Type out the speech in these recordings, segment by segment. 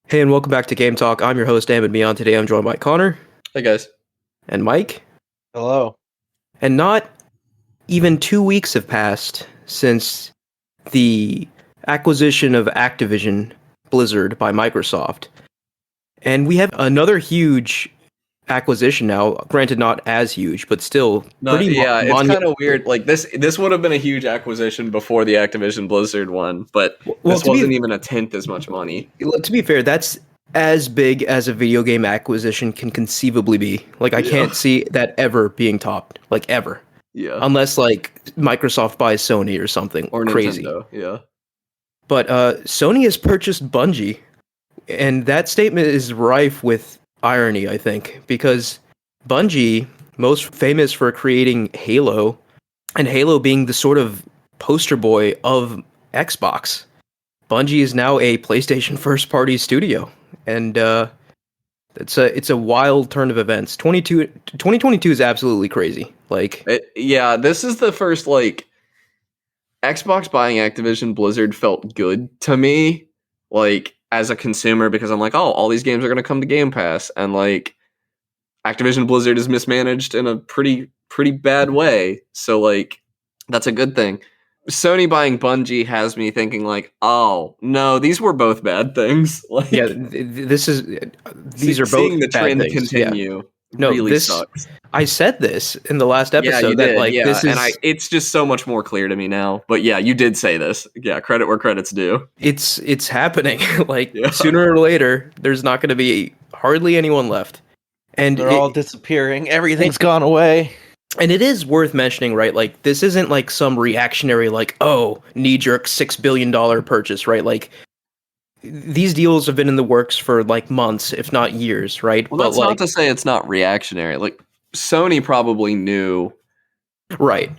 Hey, and welcome back to Game Talk. I'm your host, Am, and me on today I'm joined by Connor Hey guys. and Mike. Hello. And not even 2 weeks have passed since the acquisition of Activision Blizzard by Microsoft. And we have another huge acquisition now, granted not as huge, but still pretty It's kind of weird. Like this would have been a huge acquisition before the Activision Blizzard one, but this wasn't even a tenth as much money. To be fair, that's as big as a video game acquisition can conceivably be. Like, I can't see that ever being topped. Like, ever. Yeah. Unless, like, Microsoft buys Sony or something Or crazy. Nintendo, yeah. But Sony has purchased Bungie, and that statement is rife with irony, I think, because Bungie, most famous for creating Halo, and Halo being the sort of poster boy of Xbox, Bungie is now a PlayStation first-party studio, and it's a wild turn of events. 2022 is absolutely crazy. This is the first, like, Xbox buying Activision Blizzard felt good to me, like, as a consumer, because I'm like, oh, all these games are going to come to Game Pass, and, like, Activision Blizzard is mismanaged in a pretty bad way, so, like, that's a good thing. Sony buying Bungie has me thinking, like, oh no, these were both bad things. Like, these are both seeing the bad trend things. continue. No, really sucks. I said this in the last episode it's just so much more clear to me now. But yeah, you did say this. Yeah, credit where credit's due. It's happening. Sooner or later, there's not going to be hardly anyone left, and they're all disappearing. Everything's gone away. And it is worth mentioning, right? Like, this isn't like some reactionary, like, oh, knee-jerk $6 billion purchase, right? Like, these deals have been in the works for like months, if not years, right? Well, that's not to say it's not reactionary. Like, Sony probably knew, right,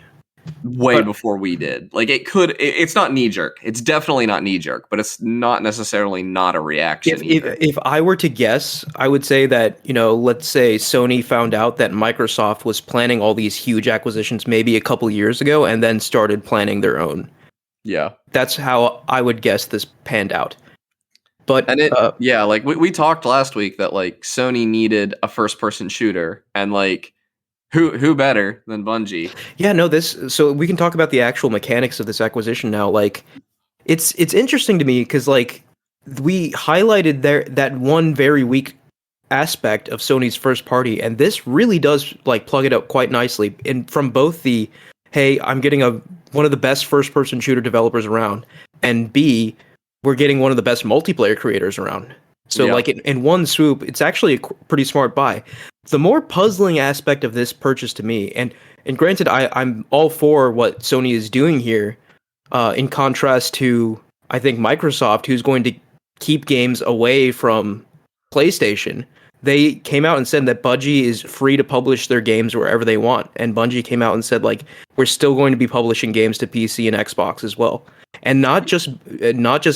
way before we did. Like, it's not knee-jerk. It's definitely not knee-jerk, but it's not necessarily not a reaction. If I were to guess, I would say that, let's say Sony found out that Microsoft was planning all these huge acquisitions maybe a couple years ago and then started planning their own. Yeah. That's how I would guess this panned out. But like we talked last week that, like, Sony needed a first-person shooter, and, like, who better than Bungie? Yeah, no, so we can talk about the actual mechanics of this acquisition now. Like, it's interesting to me because, like, we highlighted that one very weak aspect of Sony's first party, and this really does, like, plug it up quite nicely. And from both the, hey, I'm getting one of the best first-person shooter developers around, and B, we're getting one of the best multiplayer creators around. So, like, in one swoop, it's actually a pretty smart buy. The more puzzling aspect of this purchase to me, and granted, I'm all for what Sony is doing here, in contrast to, I think, Microsoft, who's going to keep games away from PlayStation. They came out and said that Bungie is free to publish their games wherever they want. And Bungie came out and said, like, we're still going to be publishing games to PC and Xbox as well. And not just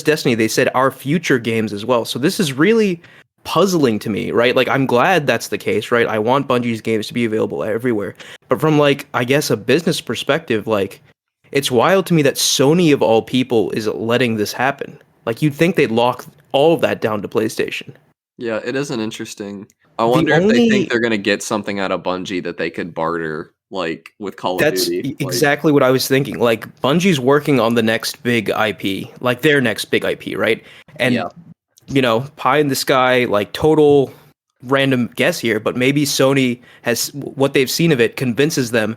Destiny, they said our future games as well. So this is really puzzling to me, right? Like, I'm glad that's the case, right? I want Bungie's games to be available everywhere. But from, like, I guess a business perspective, like, it's wild to me that Sony of all people is letting this happen. Like, you'd think they'd lock all of that down to PlayStation. Yeah, it is an interesting. I wonder if they think they're going to get something out of Bungie that they could barter, like, with Call of Duty. That's exactly what I was thinking. Like, Bungie's working on the next big IP, like their next big IP, right? And, pie in the sky, like, total random guess here, but maybe Sony has, what they've seen of it convinces them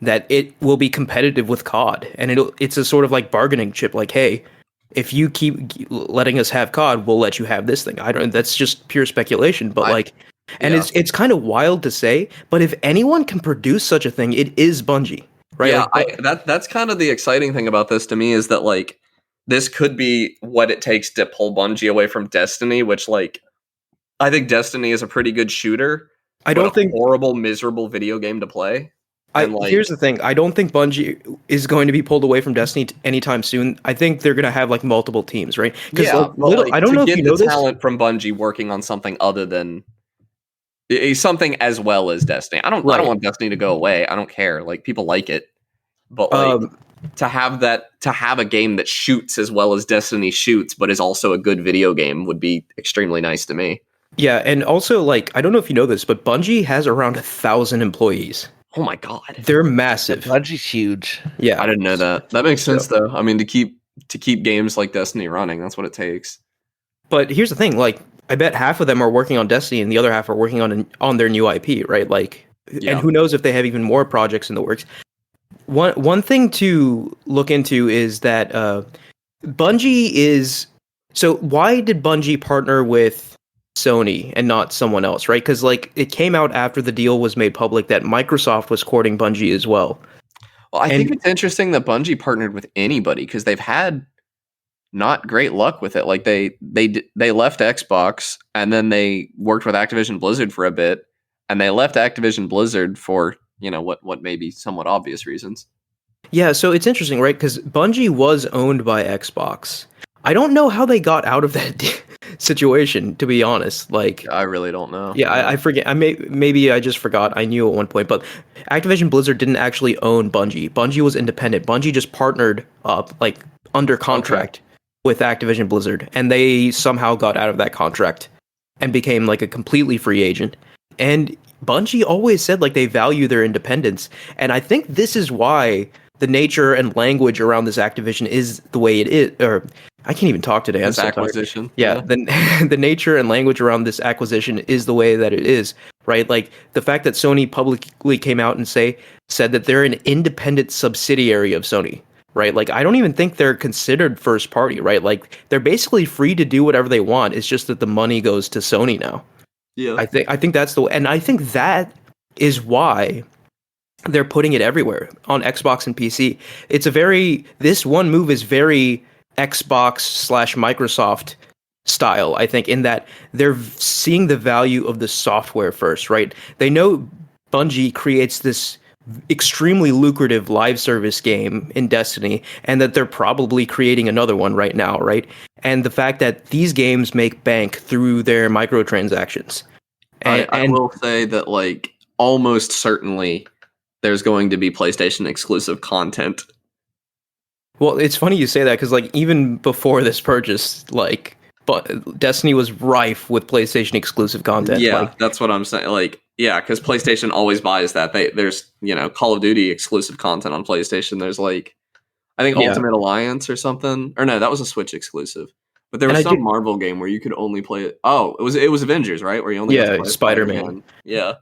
that it will be competitive with COD. And it's a sort of, like, bargaining chip, like, hey, if you keep letting us have COD, we'll let you have this thing. That's just pure speculation, but it's kind of wild to say, but if anyone can produce such a thing, it is Bungie, right? Yeah, that's kind of the exciting thing about this to me, is that, like, this could be what it takes to pull Bungie away from Destiny, which, like, I think Destiny is a pretty good shooter. I don't think horrible, miserable video game to play. Here's the thing. I don't think Bungie is going to be pulled away from Destiny anytime soon. I think they're going to have, like, multiple teams, right? Yeah, I don't know if you know this. Talent from Bungie working on something other than something as well as Destiny. I don't want Destiny to go away. I don't care. Like, people like it, but, like, to have a game that shoots as well as Destiny shoots, but is also a good video game would be extremely nice to me. Yeah, and also like I don't know if you know this, but Bungie has around 1,000 employees. Oh my god, They're massive. Bungie's huge. Yeah, I didn't know that. That makes sense though. I mean, to keep games like Destiny running, that's what it takes. but here's the thing: like, I bet half of them are working on Destiny, and the other half are working on their new IP, right? Like, Yeah. and who knows if they have even more projects in the works. One thing to look into is that Bungie is. So why did Bungie partner with Sony and not someone else, right? Because like it came out after the deal was made public that Microsoft was courting Bungie as well. Well, I think it's interesting that Bungie partnered with anybody because they've had not great luck with it. Like they left Xbox and then they worked with Activision Blizzard for a bit, and they left Activision Blizzard for what may be somewhat obvious reasons. Yeah, so it's interesting, right? Because Bungie was owned by Xbox. I don't know how they got out of that situation, to be honest. Like, I really don't know. yeah, I forget. Maybe I just forgot. I knew at one point, but Activision Blizzard didn't actually own Bungie. Bungie was independent. Bungie just partnered up, like under contract with Activision Blizzard, and they somehow got out of that contract and became like a completely free agent. And Bungie always said like they value their independence, and I think this is why the nature and language around this Activision is the way it is. Or I can't even talk today. This acquisition. Yeah, the nature and language around this acquisition is the way that it is, right? Like the fact that Sony publicly came out and said that they're an independent subsidiary of Sony, right? Like I don't even think they're considered first party, right? Like they're basically free to do whatever they want. It's just that the money goes to Sony now. Yeah, I think that's the way, and I think that is why they're putting it everywhere on Xbox and PC. This one move is very Xbox/Microsoft style, I think, in that they're seeing the value of the software first, right? They know Bungie creates this extremely lucrative live service game in Destiny, and that they're probably creating another one right now, right? And the fact that these games make bank through their microtransactions. And I will say that like almost certainly there's going to be PlayStation exclusive content. Well, it's funny you say that because, like, even before this purchase, like, but Destiny was rife with PlayStation exclusive content. Yeah, like, that's what I'm saying. Like, yeah, because PlayStation always buys that. There's Call of Duty exclusive content on PlayStation. There's like, I think Ultimate Alliance or something, or no, that was a Switch exclusive. But there was some Marvel game where you could only play it. Oh, it was Avengers, right? Where you only got to play Spider-Man. Yeah,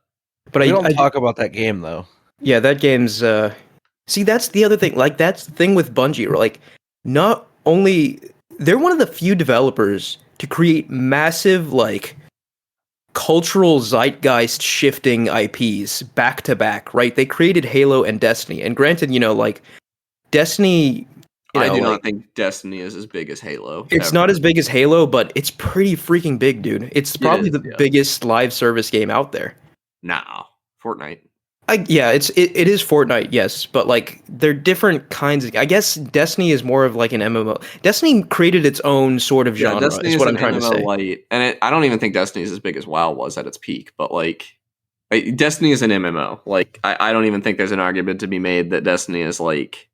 but we don't talk about that game though. Yeah, that game's. See, that's the other thing. Like, that's the thing with Bungie. Like, not only they're one of the few developers to create massive, like, cultural zeitgeist shifting IPs back to back. Right? They created Halo and Destiny, and granted, like Destiny. I do not think Destiny is as big as Halo. It's not as big as Halo, but it's pretty freaking big, dude. It's probably the biggest live service game out there. Nah, Fortnite. It is Fortnite, yes, but like they're different kinds of. I guess Destiny is more of like an MMO. Destiny created its own sort of genre. Destiny is what an I'm trying MMO to say. Light, and I don't even think Destiny is as big as WoW was at its peak. But like, Destiny is an MMO. Like, I don't even think there's an argument to be made that Destiny is like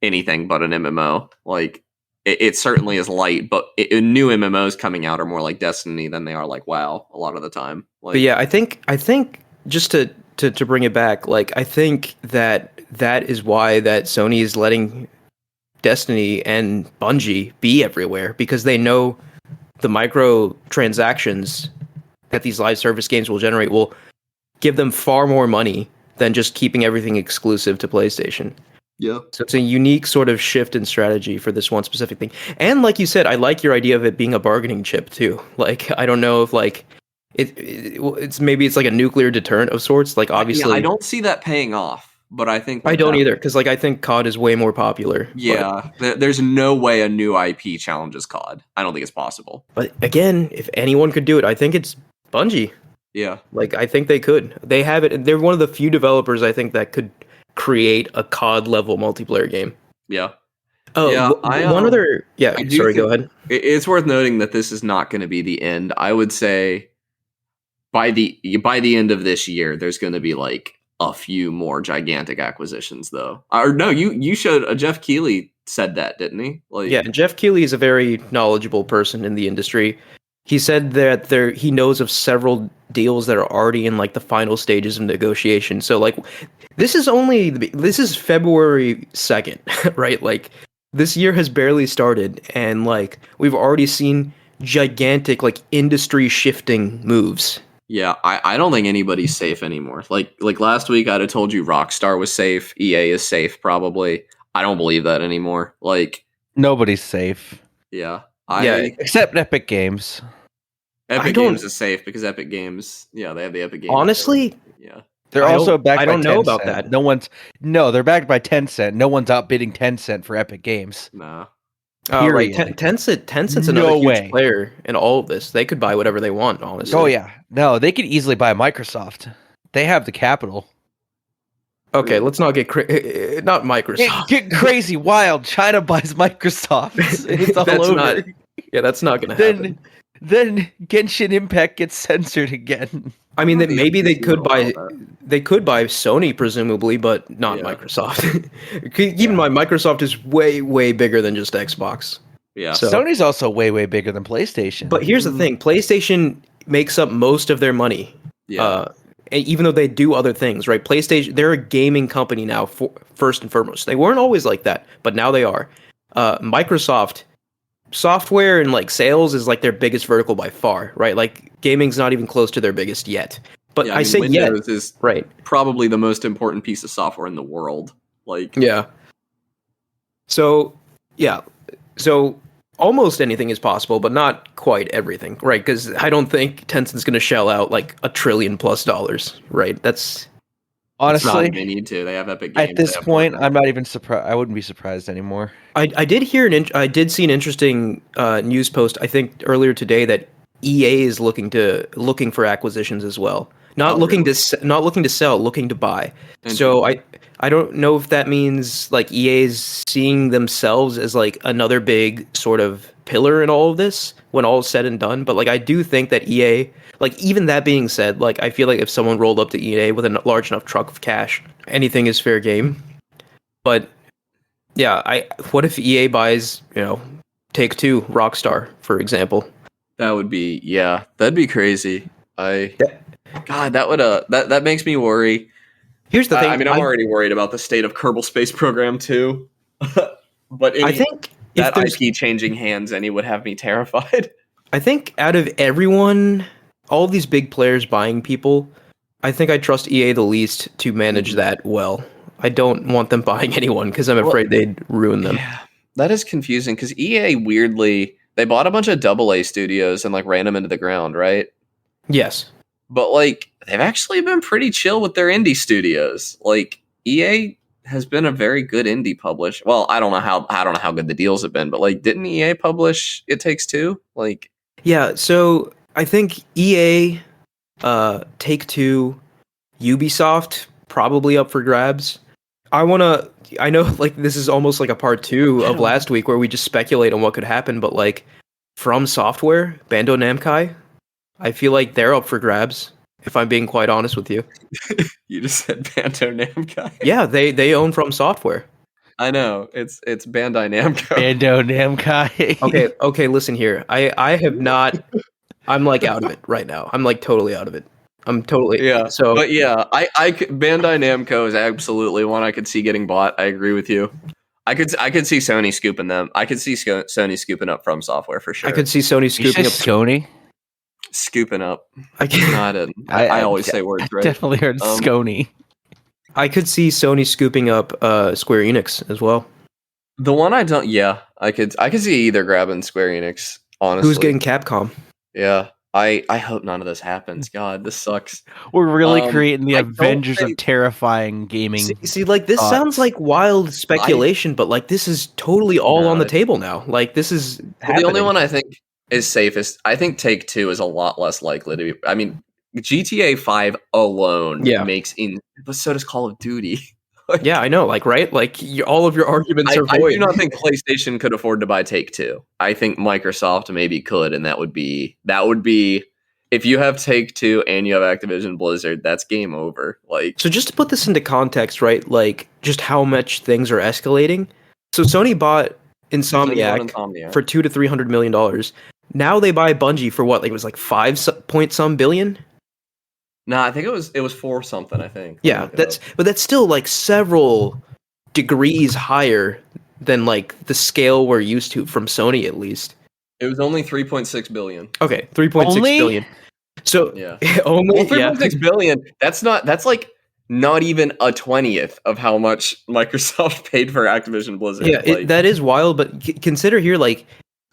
anything but an MMO. Like, it certainly is light, but new MMOs coming out are more like Destiny than they are like WoW a lot of the time. Like, but yeah, I think just to bring it back, like I think that is why that Sony is letting Destiny and Bungie be everywhere, because they know the microtransactions that these live service games will generate will give them far more money than just keeping everything exclusive to PlayStation. Yeah. So it's a unique sort of shift in strategy for this one specific thing. And like you said, I like your idea of it being a bargaining chip too. Like, I don't know if like it's maybe it's like a nuclear deterrent of sorts. Like, obviously, I don't see that paying off, but I think I don't either, because like I think COD is way more popular. Yeah, there's no way a new IP challenges COD. I don't think it's possible. But again, if anyone could do it, I think it's Bungie. Yeah, like I think they could. They have it. They're one of the few developers I think that could create a COD level multiplayer game. Yeah. Oh, yeah, one other. Yeah, sorry. Go ahead. It's worth noting that this is not going to be the end. I would say by the end of this year, there's going to be like a few more gigantic acquisitions, though. Or no, you showed Jeff Keighley said that, didn't he? Yeah, and Jeff Keighley is a very knowledgeable person in the industry. He said that he knows of several deals that are already in like the final stages of negotiation. So like this is February 2nd, right? Like this year has barely started and like we've already seen gigantic like industry shifting moves. Yeah, I don't think anybody's safe anymore. Like last week I'd have told you Rockstar was safe, EA is safe probably. I don't believe that anymore. Like nobody's safe. Yeah. Except Epic Games. Epic Games is safe because Epic Games, they have the Epic Games. Honestly, yeah. They're also backed by Tencent. I don't know about that. They're backed by Tencent. No one's outbidding Tencent for Epic Games. No. Right. Tencent's another huge player in all of this. They could buy whatever they want, honestly. Oh, yeah. No, they could easily buy Microsoft. They have the capital. Okay, let's not get not Microsoft. Get crazy wild. China buys Microsoft. It's all over. That's not going to happen. Then Genshin Impact gets censored again. I mean, maybe they could buy Sony, presumably, but not Microsoft. Keep in mind, Microsoft is way, way bigger than just Xbox. Yeah, so, Sony's also way, way bigger than PlayStation. But here's the thing: PlayStation makes up most of their money. Yeah. Even though they do other things, right? PlayStation, they're a gaming company now, first and foremost. They weren't always like that, but now they are. Microsoft, software and like sales is like their biggest vertical by far, right? Like gaming's not even close to their biggest yet. But I say Windows yet, is right? Probably the most important piece of software in the world. Like So almost anything is possible, but not quite everything, right? Because I don't think Tencent's going to shell out like $1 trillion+, right? That's honestly they need to. They have Epic Games. At this point, I'm not even surprised. I wouldn't be surprised anymore. I did see an interesting news post I think earlier today that EA is looking for acquisitions as well. Not looking to sell, looking to buy. So I don't know if that means like EA is seeing themselves as like another big sort of pillar in all of this when all is said and done. But like I do think that EA, like even that being said, like I feel like if someone rolled up to EA with a large enough truck of cash, anything is fair game. But yeah, what if EA buys, Take-Two, Rockstar, for example? That would be that'd be crazy. God, that would that makes me worry. Here's the thing. I mean, I'm already worried about the state of Kerbal Space Program too. But I think that IP changing hands, and it would have me terrified. I think out of everyone, all of these big players buying people, I think I trust EA the least to manage that well. I don't want them buying anyone because I'm afraid they'd ruin them. Yeah, that is confusing because EA weirdly they bought a bunch of AA studios and like ran them into the ground, right? Yes. But like they've actually been pretty chill with their indie studios. Like EA has been a very good indie publisher. Well, I don't know how good the deals have been, but like didn't EA publish It Takes Two? Like yeah, so I think EA, Take-Two, Ubisoft probably up for grabs. I know like this is almost like a part 2 of last week where we just speculate on what could happen, but like From Software, Bandai Namco, I feel like they're up for grabs, if I'm being quite honest with you. You just said Bandai Namco. Yeah, they own From Software. I know. It's Bandai Namco. Bandai Namco. Okay, listen here. I have not I'm like out of it right now. I'm like totally out of it. I'm totally So but yeah, Bandai Namco is absolutely one I could see getting bought. I agree with you. I could see Sony scooping them. I could see Sony scooping up From Software for sure. I could see Sony scooping up Sony. Scooping up. I always say words right. Definitely heard Sony. I could see Sony scooping up Square Enix as well. The one I don't. Yeah, I could see either grabbing Square Enix. Honestly, who's getting Capcom? Yeah, I hope none of this happens. God, this sucks. We're really creating the Avengers of terrifying gaming. See, like this sounds like wild speculation, but like this is totally all on the table now. Like this is the only one I think is safest. I think Take-Two is a lot less likely to be. I mean, GTA 5 alone makes but so does Call of Duty. Yeah, I know. Like, right? Like, all of your arguments are void. I do not think PlayStation could afford to buy Take-Two. I think Microsoft maybe could, and that would be if you have Take-Two and you have Activision Blizzard, that's game over. Like, So just to put this into context, right? Like just how much things are escalating. So Sony bought Sony bought Insomniac Insomniac. for $200 to $300 million. Now they buy Bungie for what? Like it was like point some billion. Nah, I think it was 4 something. I think. Yeah, that's still like several degrees higher than like the scale we're used to from Sony, at least. It was only 3.6 billion. Okay, 3.6 Only? billion. So Yeah. only Well, 3.6 billion. That's like not even a 20th of how much Microsoft paid for Activision Blizzard. Yeah, like, that is wild. But consider here, like,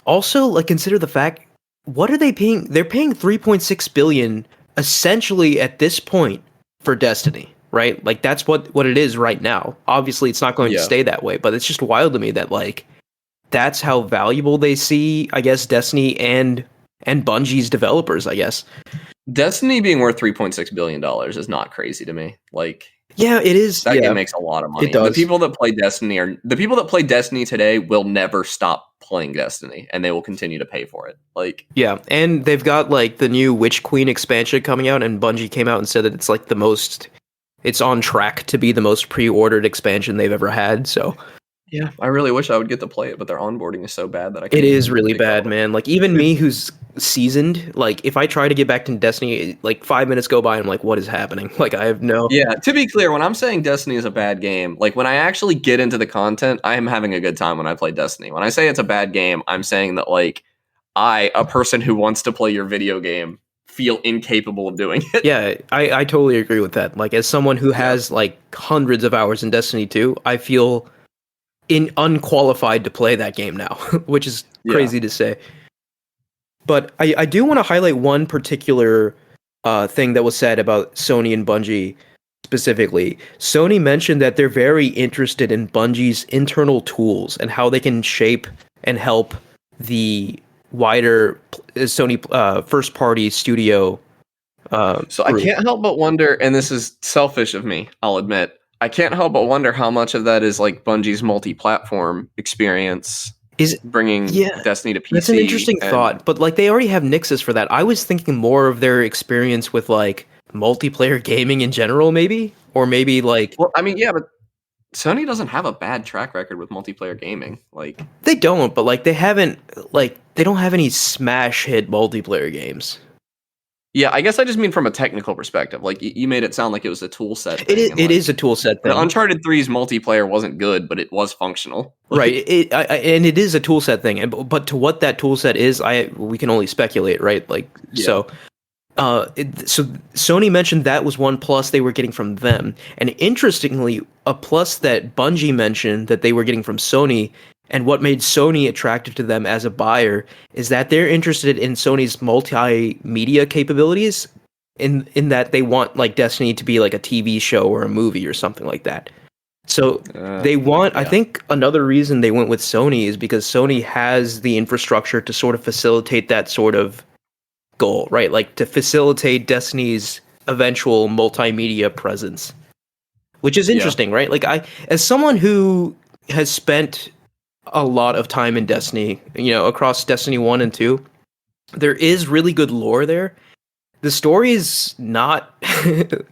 also like consider the fact, what are they paying? They're paying 3.6 billion essentially at this point for Destiny, right? Like that's what it is right now. Obviously, it's not going to Yeah. stay that way, but it's just wild to me that like that's how valuable they see, I guess, Destiny and Bungie's developers, I guess. Destiny being worth $3.6 billion is not crazy to me. Like, Yeah, it is. that Yeah, game makes a lot of money. it does. The people that play Destiny today will never stop playing Destiny, and they will continue to pay for it. Like, yeah, and they've got like the new Witch Queen expansion coming out, and Bungie came out and said that it's like it's on track to be the most pre-ordered expansion they've ever had. So yeah, I really wish I would get to play it, but their onboarding is so bad that I can't. it is even really pick bad, up. man. Like even me, who's seasoned, like if I try to get back to Destiny, like 5 minutes go by, and I'm like, what is happening? Like I have no. Yeah, to be clear, when I'm saying Destiny is a bad game, like when I actually get into the content, I am having a good time when I play Destiny. When I say it's a bad game, I'm saying that like a person who wants to play your video game, feel incapable of doing it. Yeah, I totally agree with that. Like as someone who has like hundreds of hours in Destiny 2, I feel unqualified to play that game now, which is crazy to say. But I do want to highlight one particular thing that was said about Sony and Bungie specifically. Sony mentioned that they're very interested in Bungie's internal tools and how they can shape and help the wider Sony first-party studio. So I can't help but wonder, and this is selfish of me, I'll admit, I can't help but wonder how much of that is like Bungie's multi-platform experience Is bringing Destiny to PC. That's an interesting thought, but like they already have Nixus for that. I was thinking more of their experience with like multiplayer gaming in general, maybe, or maybe like. Well, I mean, yeah, but Sony doesn't have a bad track record with multiplayer gaming. Like they don't, but like they don't have any smash hit multiplayer games. yeah, I guess I just mean from a technical perspective. Like you made it sound like it was a tool set. It is a tool set thing. The Uncharted 3's multiplayer wasn't good, but it was functional. Right, and it is a tool set thing. But to what that tool set is, we can only speculate, right? Like so. So Sony mentioned that was one plus they were getting from them, and interestingly, a plus that Bungie mentioned that they were getting from Sony. And what made Sony attractive to them as a buyer is that they're interested in Sony's multimedia capabilities in that they want like Destiny to be like a TV show or a movie or something like that. So they want, I think another reason they went with Sony is because Sony has the infrastructure to sort of facilitate that sort of goal, right? Like to facilitate Destiny's eventual multimedia presence, which is interesting, right? Like as someone who has spent a lot of time in Destiny, across Destiny 1 and 2, there is really good lore there. The story is not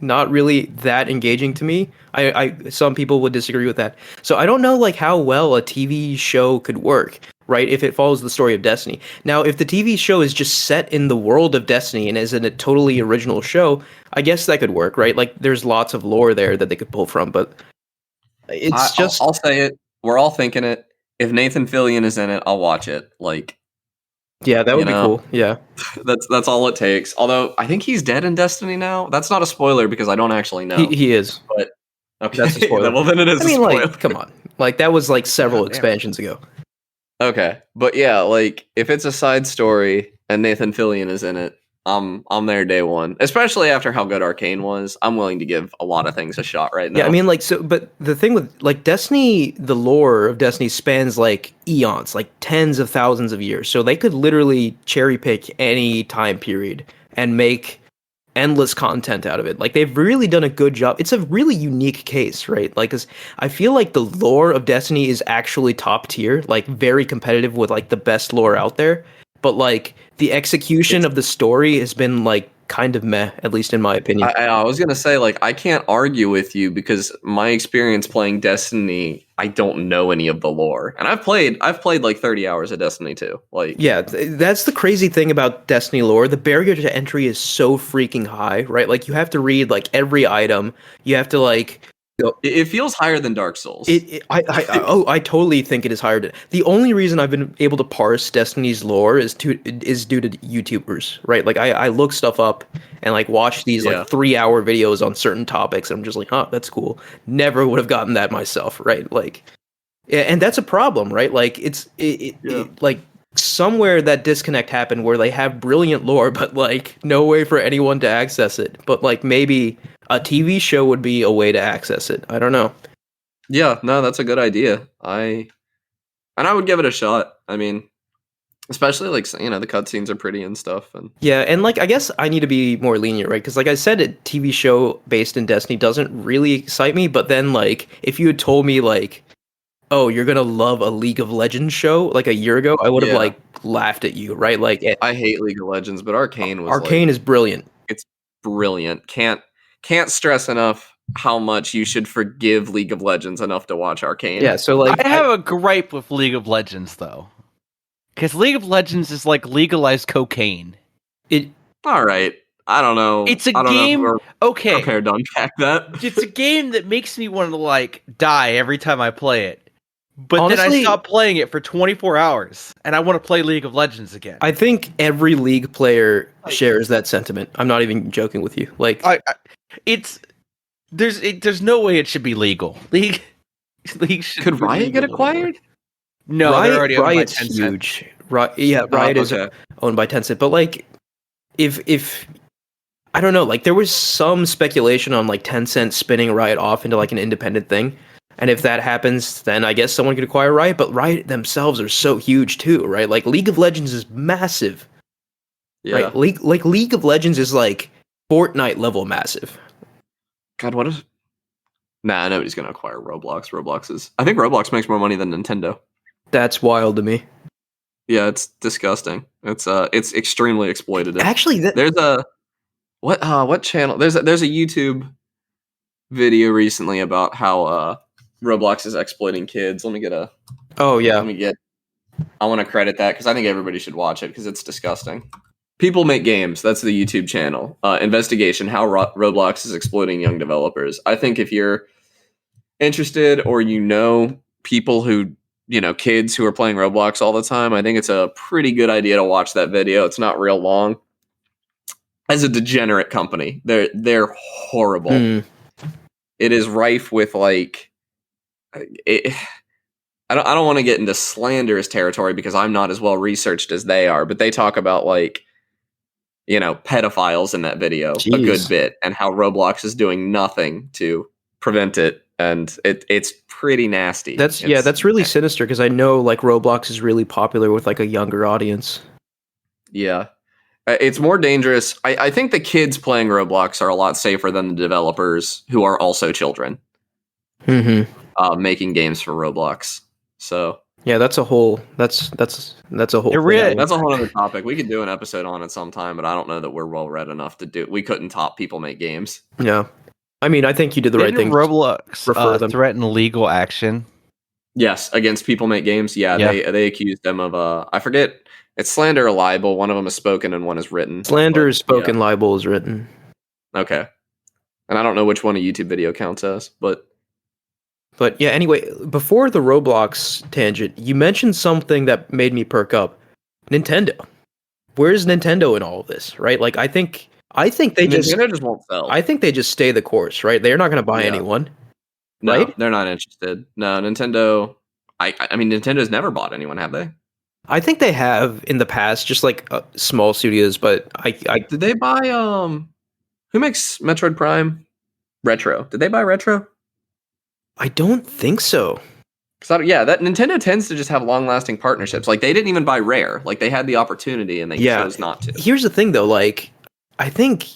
really that engaging to me. Some people would disagree with that. So I don't know like how well a TV show could work, right? If it follows the story of Destiny. Now, if the TV show is just set in the world of Destiny and is in a totally original show, I guess that could work, right? Like there's lots of lore there that they could pull from, but I'll say it. We're all thinking it. If Nathan Fillion is in it, I'll watch it. Like, yeah, that would be cool. Yeah, that's all it takes. Although I think he's dead in Destiny now. That's not a spoiler because I don't actually know. He is, but okay, that's a spoiler. Well, then it is. I mean, like, come on, like that was like several expansions ago. Okay, but yeah, like if it's a side story and Nathan Fillion is in it, I'm there day one. Especially after how good Arcane was, I'm willing to give a lot of things a shot right now. Yeah, I mean, like but the thing with like Destiny, the lore of Destiny spans like eons, like tens of thousands of years. So they could literally cherry pick any time period and make endless content out of it. Like they've really done a good job. It's a really unique case, right? Like, 'cause I feel like the lore of Destiny is actually top tier, like very competitive with like the best lore out there. but like the execution of the story has been like kind of meh, at least in my opinion. I was gonna say, like, I can't argue with you because my experience playing Destiny, I don't know any of the lore, and I've played like 30 hours of Destiny 2. Like, Yeah, that's the crazy thing about Destiny lore. The barrier to entry is so freaking high, right? Like you have to read like every item. You have to like it feels higher than Dark Souls. I totally think it is higher. The only reason I've been able to parse Destiny's lore is due to YouTubers, right? Like I look stuff up and like watch these like 3-hour videos on certain topics, and I'm just like, huh, that's cool. Never would have gotten that myself, right? Like, and that's a problem, right? Like it like somewhere that disconnect happened where they have brilliant lore, but like no way for anyone to access it. But like maybe a TV show would be a way to access it. I don't know. Yeah, no, that's a good idea. I would give it a shot. I mean, especially like, you know, the cutscenes are pretty and stuff. And yeah, and like I guess I need to be more lenient, right? Because like I said, a TV show based in Destiny doesn't really excite me. But then like if you had told me like, oh, you're gonna love a League of Legends show like a year ago, I would have like laughed at you, right? Like I hate League of Legends, but Arcane is brilliant. It's brilliant. Can't stress enough how much you should forgive League of Legends enough to watch Arcane. Yeah, so like I have a gripe with League of Legends though, because League of Legends is like legalized cocaine. All right. I don't know. It's a game. Okay, prepared to unpack that. It's a game that makes me want to like die every time I play it. But honestly, then I stop playing it for 24 hours, and I want to play League of Legends again. I think every League player shares that sentiment. I'm not even joking with you. Like, there's no way it should be legal. League could Riot get acquired? No, Riot's huge. Riot is owned by Tencent. But like, if I don't know, like there was some speculation on like Tencent spinning Riot off into like an independent thing. And if that happens, then I guess someone could acquire Riot, but Riot themselves are so huge too, right? Like League of Legends is massive. Yeah. Right? League of Legends is like Fortnite level massive. God, what is Nah, nobody's gonna acquire Roblox. I think Roblox makes more money than Nintendo. That's wild to me. Yeah, it's disgusting. It's extremely exploitative. Actually, there's a what channel? There's a YouTube video recently about how Roblox is exploiting kids. I want to credit that because I think everybody should watch it because it's disgusting. People Make Games. That's the YouTube channel. Investigation: How Roblox is exploiting young developers. I think if you're interested or you know people who, you know, kids who are playing Roblox all the time, I think it's a pretty good idea to watch that video. It's not real long. As a degenerate company, they're horrible. It is rife with like. I don't want to get into slanderous territory because I'm not as well researched as they are, but they talk about like, you know, pedophiles in that video a good bit and how Roblox is doing nothing to prevent it, and it's pretty nasty. That's really sinister because I know like Roblox is really popular with like a younger audience. Yeah. It's more dangerous. I think the kids playing Roblox are a lot safer than the developers who are also children. Making games for Roblox. So yeah, that's a whole that's a whole that's a whole other topic. We could do an episode on it sometime, but I don't know that we're well read enough to do. We couldn't top People Make Games. Yeah, I mean, I think you did the right thing. Roblox threaten legal action. Yes, against People Make Games. Yeah. They accused them of I forget. It's slander or libel. One of them is spoken and one is written. Slander is spoken, libel is written. Okay, and I don't know which one a YouTube video counts as, but yeah, anyway, before the Roblox tangent, you mentioned something that made me perk up. Nintendo. Where's Nintendo in all of this, right? Like, I think they just won't sell. I think they just stay the course, right? They're not going to buy anyone. No, right? They're not interested. No, Nintendo. I mean, Nintendo's never bought anyone, have they? I think they have in the past, just like small studios. But I did they buy who makes Metroid Prime? Retro. Did they buy Retro? I don't think so. That Nintendo tends to just have long-lasting partnerships. Like they didn't even buy Rare. Like they had the opportunity and they chose not to. Here's the thing, though. Like I think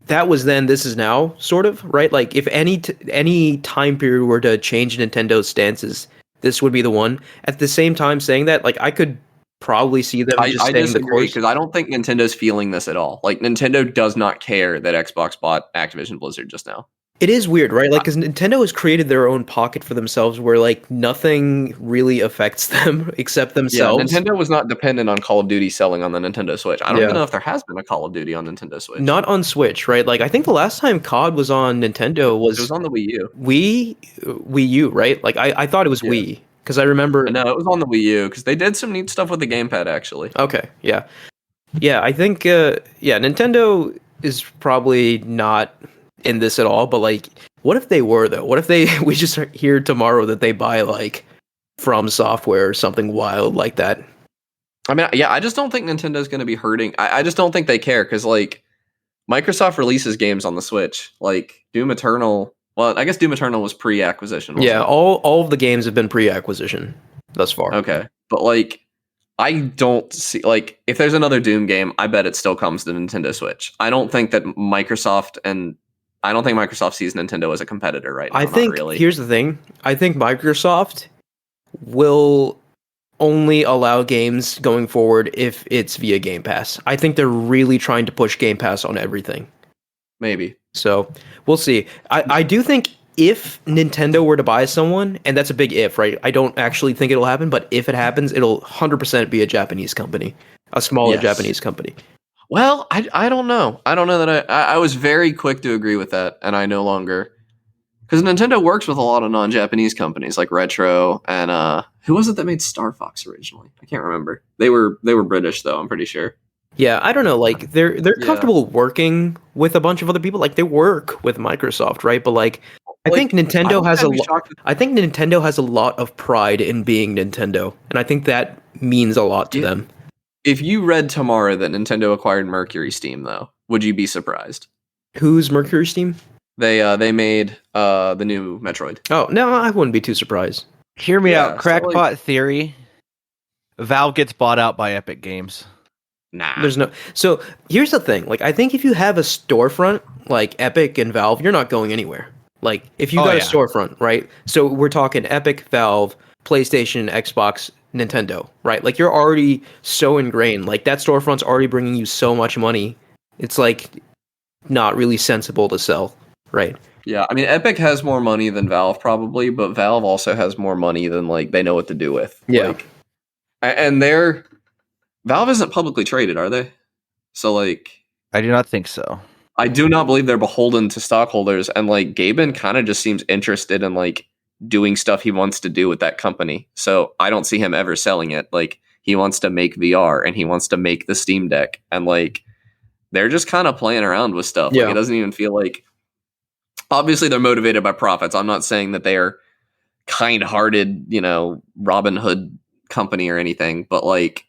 that was then. This is now, sort of, right? Like if any time period were to change Nintendo's stances, this would be the one. At the same time, saying that, like I could probably see them just I staying the disagree course. because I don't think Nintendo's feeling this at all. Like Nintendo does not care that Xbox bought Activision Blizzard just now. It is weird, right? Like, because Nintendo has created their own pocket for themselves, where like nothing really affects them except Yeah, themselves. Nintendo was not dependent on Call of Duty selling on the Nintendo Switch. I don't Yeah. even know if there has been a Call of Duty on Nintendo Switch. Not on Switch, right? Like, I think the last time COD was on Nintendo It was was on the Wii U. Wii U, right? Like, I thought it was Yeah. Wii because I remember. No, it was on the Wii U because they did some neat stuff with the gamepad actually. Okay, yeah, I think Nintendo is probably not in this at all. But like, what if they were though? What if we just hear tomorrow that they buy like From Software or something wild like that? I mean, yeah, I just don't think Nintendo's going to be hurting. I just don't think they care because like Microsoft releases games on the Switch, like Doom Eternal. Well, I guess Doom Eternal was pre-acquisition. wasn't Yeah, it? all of the games have been pre-acquisition thus far. Okay, but like I don't see like if there's another Doom game, I bet it still comes to Nintendo Switch. I don't think Microsoft sees Nintendo as a competitor right now. I think not really. here's the thing. I think Microsoft will only allow games going forward if it's via Game Pass. I think they're really trying to push Game Pass on everything. Maybe. So we'll see. I do think if Nintendo were to buy someone, and that's a big if, right? I don't actually think it'll happen, but if it happens, it'll 100% be a Japanese company, a smaller Yes. Japanese company. Well, I don't know. I don't know that I was very quick to agree with that, and I no longer. Because Nintendo works with a lot of non-Japanese companies like Retro and who was it that made Star Fox originally? I can't remember. They were British though. I'm pretty sure. Yeah, I don't know. Like they're Yeah. comfortable working with a bunch of other people. Like they work with Microsoft, right? But like I Like, think Nintendo has a I'd be lot. shocked if- I think Nintendo has a lot of pride in being Nintendo, and I think that means a lot to Yeah. them. If you read tomorrow that Nintendo acquired Mercury Steam, though, would you be surprised? Who's Mercury Steam? They made the new Metroid. Oh no, I wouldn't be too surprised. Hear me Yeah, out. so, Crackpot like- theory. Valve gets bought out by Epic Games. Nah. There's no. So here's the thing. Like I think if you have a storefront like Epic and Valve, you're not going anywhere. Like if you Oh, got a yeah. storefront, right? So we're talking Epic, Valve, PlayStation, Xbox, Nintendo, right? Like you're already so ingrained. Like that storefront's already bringing you so much money. It's like not really sensible to sell, right? Yeah, I mean, Epic has more money than Valve probably, but Valve also has more money than like they know what to do with. Yeah. Like, and Valve isn't publicly traded, are they? So like, I do not think so. I do not believe they're beholden to stockholders, and like Gaben kind of just seems interested in like doing stuff he wants to do with that company. So I don't see him ever selling it. Like he wants to make VR and he wants to make the Steam Deck, and like they're just kind of playing around with stuff. Yeah. Like it doesn't even feel like. Obviously, they're motivated by profits. I'm not saying that they are kind-hearted, Robin Hood company or anything, but like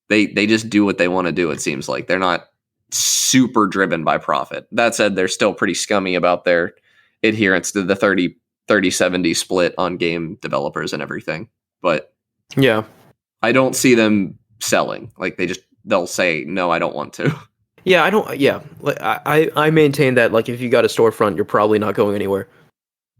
they just do what they want to do. It seems like they're not super driven by profit. That said, they're still pretty scummy about their adherence to the 30-70 split on game developers and everything. But Yeah. I don't see them selling. Like they'll say, no, I don't want to. Yeah, I don't. Yeah, like, I maintain that like if you got a storefront, you're probably not going anywhere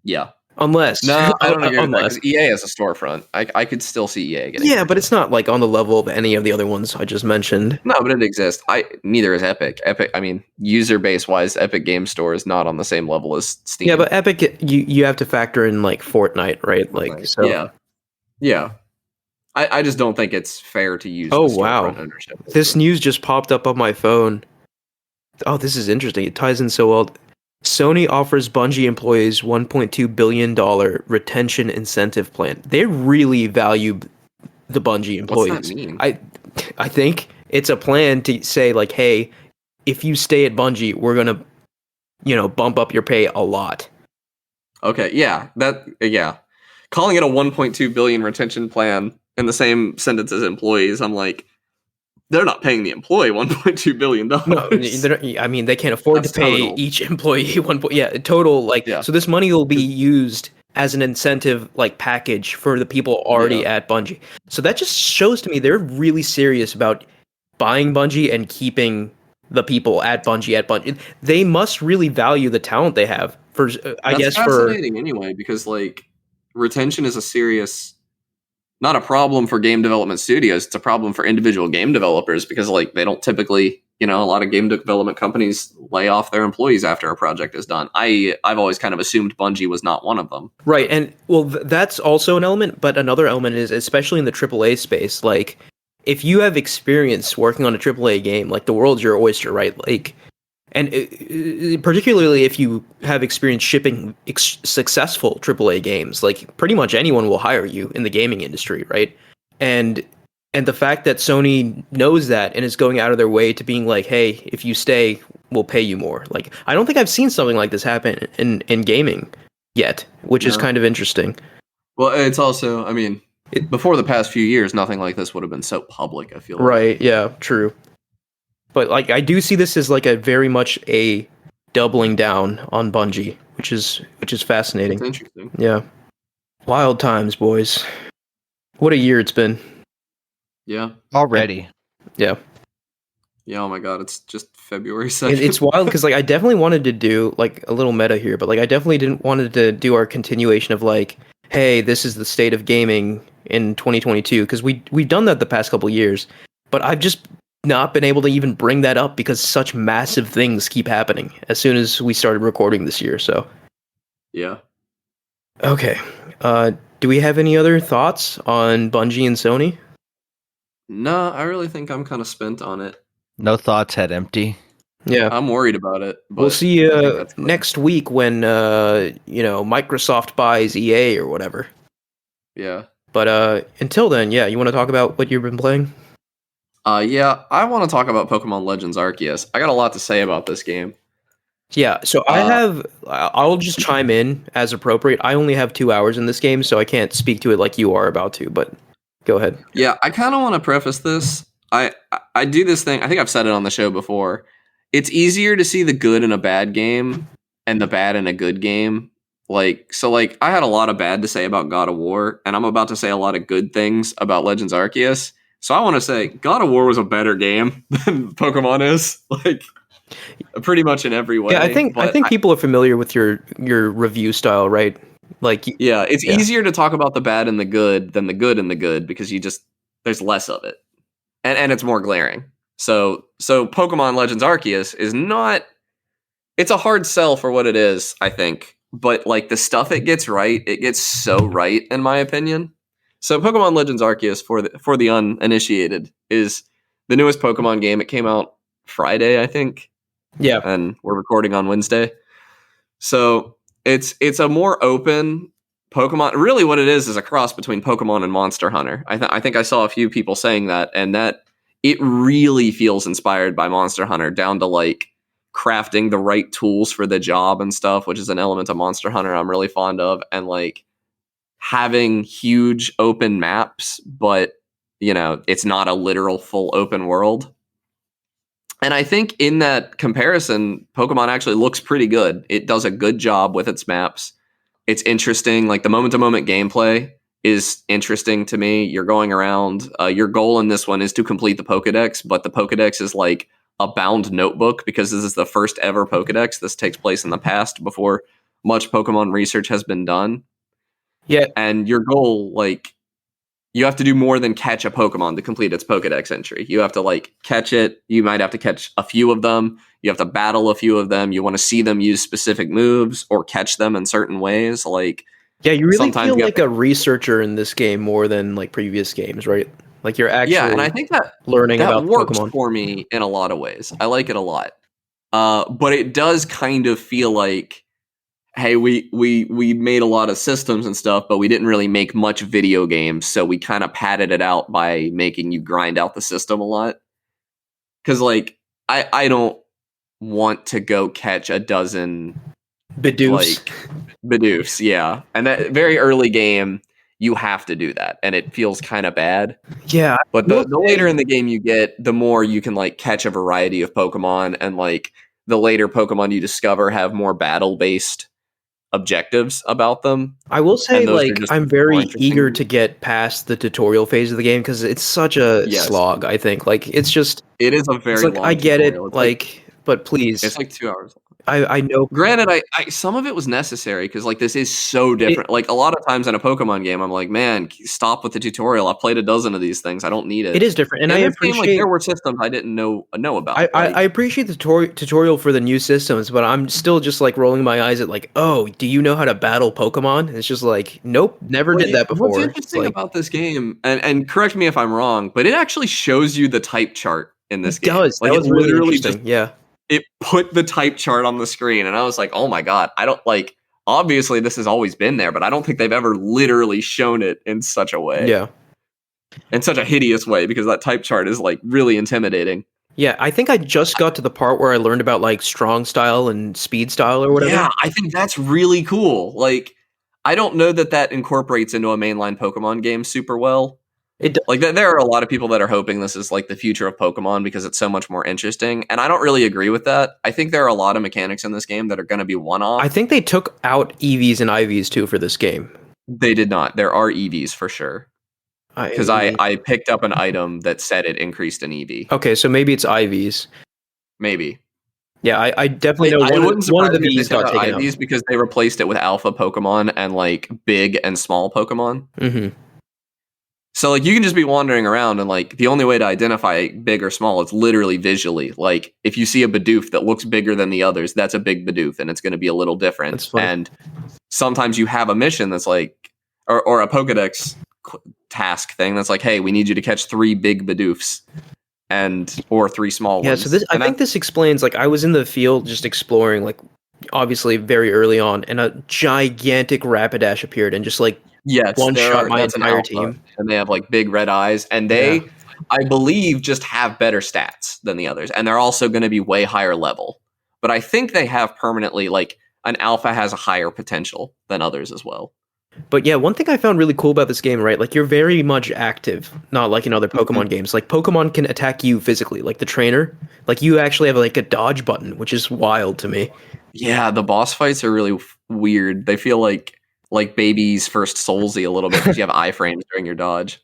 Yeah. unless No, I don't agree with that unless. because EA has a storefront. I could still see EA getting. Yeah, but it's not like on the level of any of the other ones I just mentioned. No, but it exists. Neither is Epic. Epic, I mean, user base wise, Epic Game Store is not on the same level as Steam. Yeah, but Epic, you have to factor in like Fortnite, right? Like so. Yeah. I just don't think it's fair to use. Oh, the storefront wow. ownership. This news just popped up on my phone. Oh, this is interesting. It ties in so well. Sony offers Bungie employees $1.2 billion retention incentive plan. They really value the Bungie employees. What's that mean? I think it's a plan to say like, hey, if you stay at Bungie, we're gonna, bump up your pay a lot. Okay, yeah, calling it a 1.2 billion retention plan in the same sentence as employees, I'm like, they're not paying the employee $1.2 billion. No, I mean they can't afford That's to pay total. each employee total like Yeah. so this money will be used as an incentive like package for the people already at Bungie. So that just shows to me they're really serious about buying Bungie and keeping the people at Bungie. They must really value the talent they have for That's fascinating anyway, because like retention is a serious not a problem for game development studios. It's a problem for individual game developers because like they don't typically, a lot of game development companies lay off their employees after a project is done. I've always kind of assumed Bungie was not one of them. Right, and well, that's also an element, but another element is, especially in the AAA space, like, if you have experience working on a AAA game, like, the world's your oyster, right? Like, and particularly if you have experience shipping successful AAA games, like, pretty much anyone will hire you in the gaming industry, right? And the fact that Sony knows that and is going out of their way to being like, hey, if you stay, we'll pay you more. Like, I don't think I've seen something like this happen in gaming yet, which is kind of interesting. Well, it's also, before the past few years, nothing like this would have been so public, I feel like. Right, yeah, true. But like, I do see this as like a very much a doubling down on Bungie, which is fascinating. It's interesting. Yeah. Wild times, boys. What a year it's been. Yeah. Already. Yeah. Yeah, oh my god, it's just February 2nd. It's wild because like I definitely wanted to do like a little meta here, but like I definitely didn't wanted to do our continuation of like, hey, this is the state of gaming in 2022, because we've done that the past couple years, but I've just not been able to even bring that up because such massive things keep happening as soon as we started recording this year. So yeah. Okay. Do we have any other thoughts on Bungie and Sony? No, I really think I'm kind of spent on it. No thoughts, head empty. Yeah. I'm worried about it. We'll see you next week when Microsoft buys EA or whatever. Yeah. But until then, yeah, you want to talk about what you've been playing? Yeah, I want to talk about Pokemon Legends Arceus. I got a lot to say about this game. Yeah, so I'll just chime in as appropriate. I only have 2 hours in this game, so I can't speak to it like you are about to, but go ahead. Yeah, I kind of want to preface this. I do this thing, I think I've said it on the show before. It's easier to see the good in a bad game and the bad in a good game. I had a lot of bad to say about God of War, and I'm about to say a lot of good things about Legends Arceus. So I want to say God of War was a better game than Pokemon is. Pretty much in every way. Yeah, I think people are familiar with your review style, right? It's easier to talk about the bad and the good than the good and the good because there's less of it, and it's more glaring. So Pokemon Legends Arceus is not. It's a hard sell for what it is, I think, but the stuff it gets right, it gets so right in my opinion. So Pokemon Legends Arceus for the uninitiated is the newest Pokemon game. It came out Friday, I think. Yeah, and we're recording on Wednesday. So it's a more open Pokemon. Really, what it is a cross between Pokemon and Monster Hunter. I think I saw a few people saying that, and that it really feels inspired by Monster Hunter, down to crafting the right tools for the job and stuff, which is an element of Monster Hunter I'm really fond of, and having huge open maps, but it's not a literal full open world. And I think in that comparison, Pokemon actually looks pretty good. It does a good job with its maps. It's interesting. The moment-to-moment gameplay is interesting to me. You're going around. Your goal in this one is to complete the Pokedex, but the Pokedex is a bound notebook because this is the first ever Pokedex. This takes place in the past before much Pokemon research has been done. Yeah. And your goal, you have to do more than catch a Pokemon to complete its Pokedex entry. You have to catch it. You might have to catch a few of them. You have to battle a few of them. You want to see them use specific moves or catch them in certain ways. Yeah, you really feel like a researcher in this game more than previous games, right? You're actually and I think that learning about works Pokemon for me in a lot of ways. I like it a lot. But it does kind of feel like, hey, we made a lot of systems and stuff, but we didn't really make much video games, so we kind of padded it out by making you grind out the system a lot. Because, I don't want to go catch a dozen Bidoofs, yeah. And that very early game, you have to do that, and it feels kind of bad. Yeah. But the later in the game you get, the more you can, catch a variety of Pokemon, and, the later Pokemon you discover have more battle-based objectives about them. I will say, I'm very eager to get past the tutorial phase of the game because it's such a slog. I think, it is a very. Long I get tutorial. it, but please, it's 2 hours. I know. Granted, I some of it was necessary because like this is so different. Like a lot of times in a Pokemon game, I'm like, man, stop with the tutorial. I've played a dozen of these things. I don't need it. It is different, and In I this game, like appreciate. there were systems I didn't know about. I appreciate the tutorial for the new systems, but I'm still just like rolling my eyes at like, oh, do you know how to battle Pokemon? It's just like, nope, never did that before. What's It's interesting like, about this game, and correct me if I'm wrong, but it actually shows you the type chart in this it game. does. Like That it was really literally interesting. just Yeah. it put the type chart on the screen, and I was like, oh my god, I don't like. Obviously, this has always been there, but I don't think they've ever literally shown it in such a way. Yeah. In such a hideous way, because that type chart is like really intimidating. Yeah, I think I just got to the part where I learned about like strong style and speed style or whatever. Yeah, I think that's really cool. Like, I don't know that incorporates into a mainline Pokemon game super well. Like, there are a lot of people that are hoping this is like the future of Pokemon because it's so much more interesting, and I don't really agree with that. I think there are a lot of mechanics in this game that are going to be one-off. I think they took out EVs and IVs too for this game. They did not. There are EVs for sure. Because I picked up an item that said it increased an EV. Okay, so maybe it's IVs. Maybe. Yeah, I definitely know one of the Vs got taken IVs out. because they replaced it with alpha Pokemon and like big and small Pokemon. Mm-hmm. So like you can just be wandering around and like the only way to identify big or small is literally visually. Like if you see a Bidoof that looks bigger than the others, that's a big Bidoof and it's going to be a little different. That's funny. And sometimes you have a mission that's like, or a Pokedex task thing that's like, hey, we need you to catch 3 big Bidoofs or 3 small ones. Yeah, so I think this explains, like, I was in the field just exploring, like, obviously very early on, and a gigantic Rapidash appeared and just, like, one-shot my entire team. And they have, like, big red eyes, and they, I believe, just have better stats than the others, and they're also going to be way higher level. But I think they have permanently, like, an alpha has a higher potential than others as well. But yeah, one thing I found really cool about this game, right? Like, you're very much active, not like in other Pokemon games. Like, Pokemon can attack you physically, like the trainer. Like, you actually have, like, a dodge button, which is wild to me. Yeah, the boss fights are really weird. They feel like baby's first Soulsy a little bit because you have iframes during your dodge.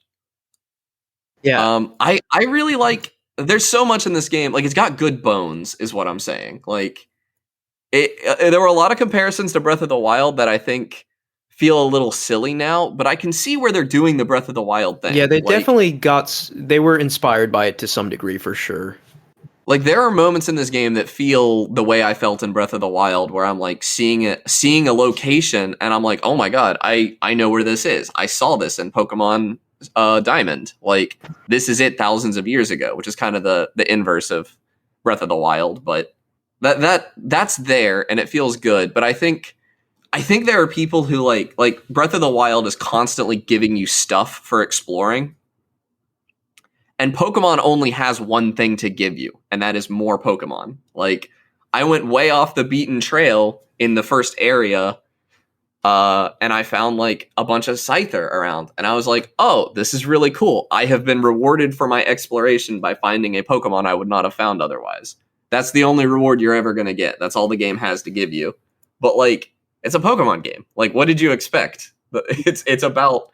Yeah. I really like, there's so much in this game. Like, it's got good bones, is what I'm saying. Like, there were a lot of comparisons to Breath of the Wild that I think feel a little silly now, but I can see where they're doing the Breath of the Wild thing. Yeah, they definitely they were inspired by it to some degree for sure. Like there are moments in this game that feel the way I felt in Breath of the Wild, where I'm like seeing a location and I'm like, oh my god, I know where this is. I saw this in Pokemon Diamond. Like this is it thousands of years ago, which is kind of the inverse of Breath of the Wild, but that's there and it feels good. But I think there are people who like Breath of the Wild is constantly giving you stuff for exploring. And Pokemon only has one thing to give you, and that is more Pokemon. Like, I went way off the beaten trail in the first area, and I found, like, a bunch of Scyther around. And I was like, oh, this is really cool. I have been rewarded for my exploration by finding a Pokemon I would not have found otherwise. That's the only reward you're ever going to get. That's all the game has to give you. But, like, it's a Pokemon game. Like, what did you expect? It's about...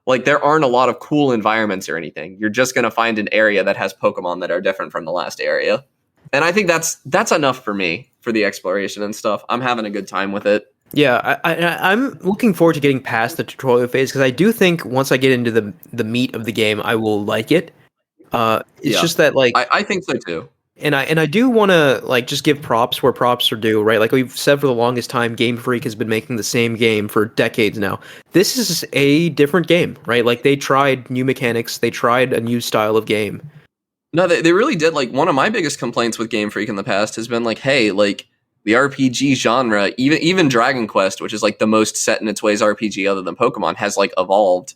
Like, there aren't a lot of cool environments or anything. You're just going to find an area that has Pokemon that are different from the last area. And I think that's enough for me, for the exploration and stuff. I'm having a good time with it. Yeah, I'm looking forward to getting past the tutorial phase, because I do think once I get into the meat of the game, I will like it. It's just that, like... I think so, too. And I do want to like just give props where props are due, right? Like we've said for the longest time, Game Freak has been making the same game for decades now. This is a different game, right? Like they tried new mechanics, they tried a new style of game. No, they really did. Like one of my biggest complaints with Game Freak in the past has been like, hey, like the RPG genre, even Dragon Quest, which is like the most set in its ways RPG other than Pokemon, has like evolved.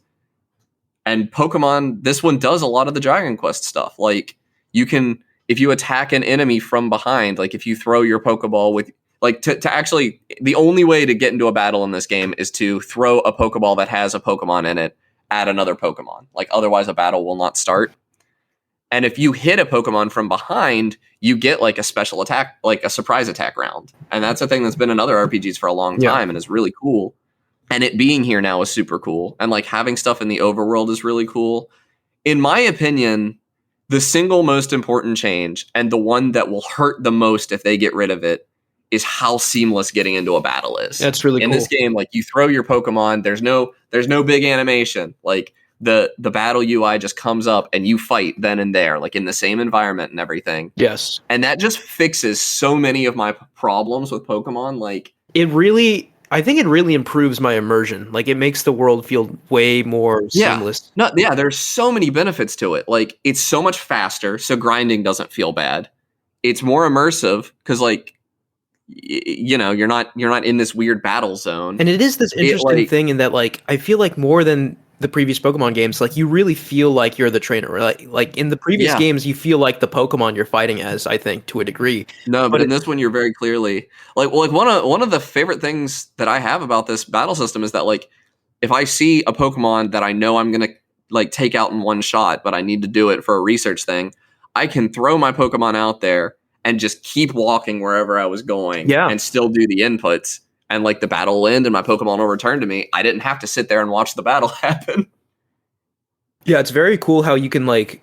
And Pokemon, this one does a lot of the Dragon Quest stuff. Like you can... If you attack an enemy from behind, like if you throw your Pokeball with, like to actually, the only way to get into a battle in this game is to throw a Pokeball that has a Pokemon in it at another Pokemon. Like otherwise a battle will not start. And if you hit a Pokemon from behind, you get like a special attack, like a surprise attack round. And that's a thing that's been in other RPGs for a long time and is really cool. And it being here now is super cool. And like having stuff in the overworld is really cool. In my opinion, the single most important change, and the one that will hurt the most if they get rid of it, is how seamless getting into a battle is. That's really in cool. this game. Like, you throw your Pokemon, there's no big animation. Like, the battle UI just comes up and you fight then and there, like in the same environment and everything. Yes. And that just fixes so many of my problems with Pokemon. Like, I think it really improves my immersion. Like, it makes the world feel way more seamless. There's so many benefits to it. Like, it's so much faster, so grinding doesn't feel bad. It's more immersive because, like, you're not in this weird battle zone. And it is this interesting thing in that, like, I feel like more than the previous Pokemon games, like, you really feel like you're the trainer. Like in the previous games, you feel like the Pokemon you're fighting as, I think, to a degree. No, but in this one, you're very clearly one of the favorite things that I have about this battle system is that, like, if I see a Pokemon that I know I'm gonna like take out in one shot, but I need to do it for a research thing, I can throw my Pokemon out there and just keep walking wherever I was going and still do the inputs. And, like, the battle will end and my Pokemon will return to me. I didn't have to sit there and watch the battle happen. Yeah, it's very cool how you can, like,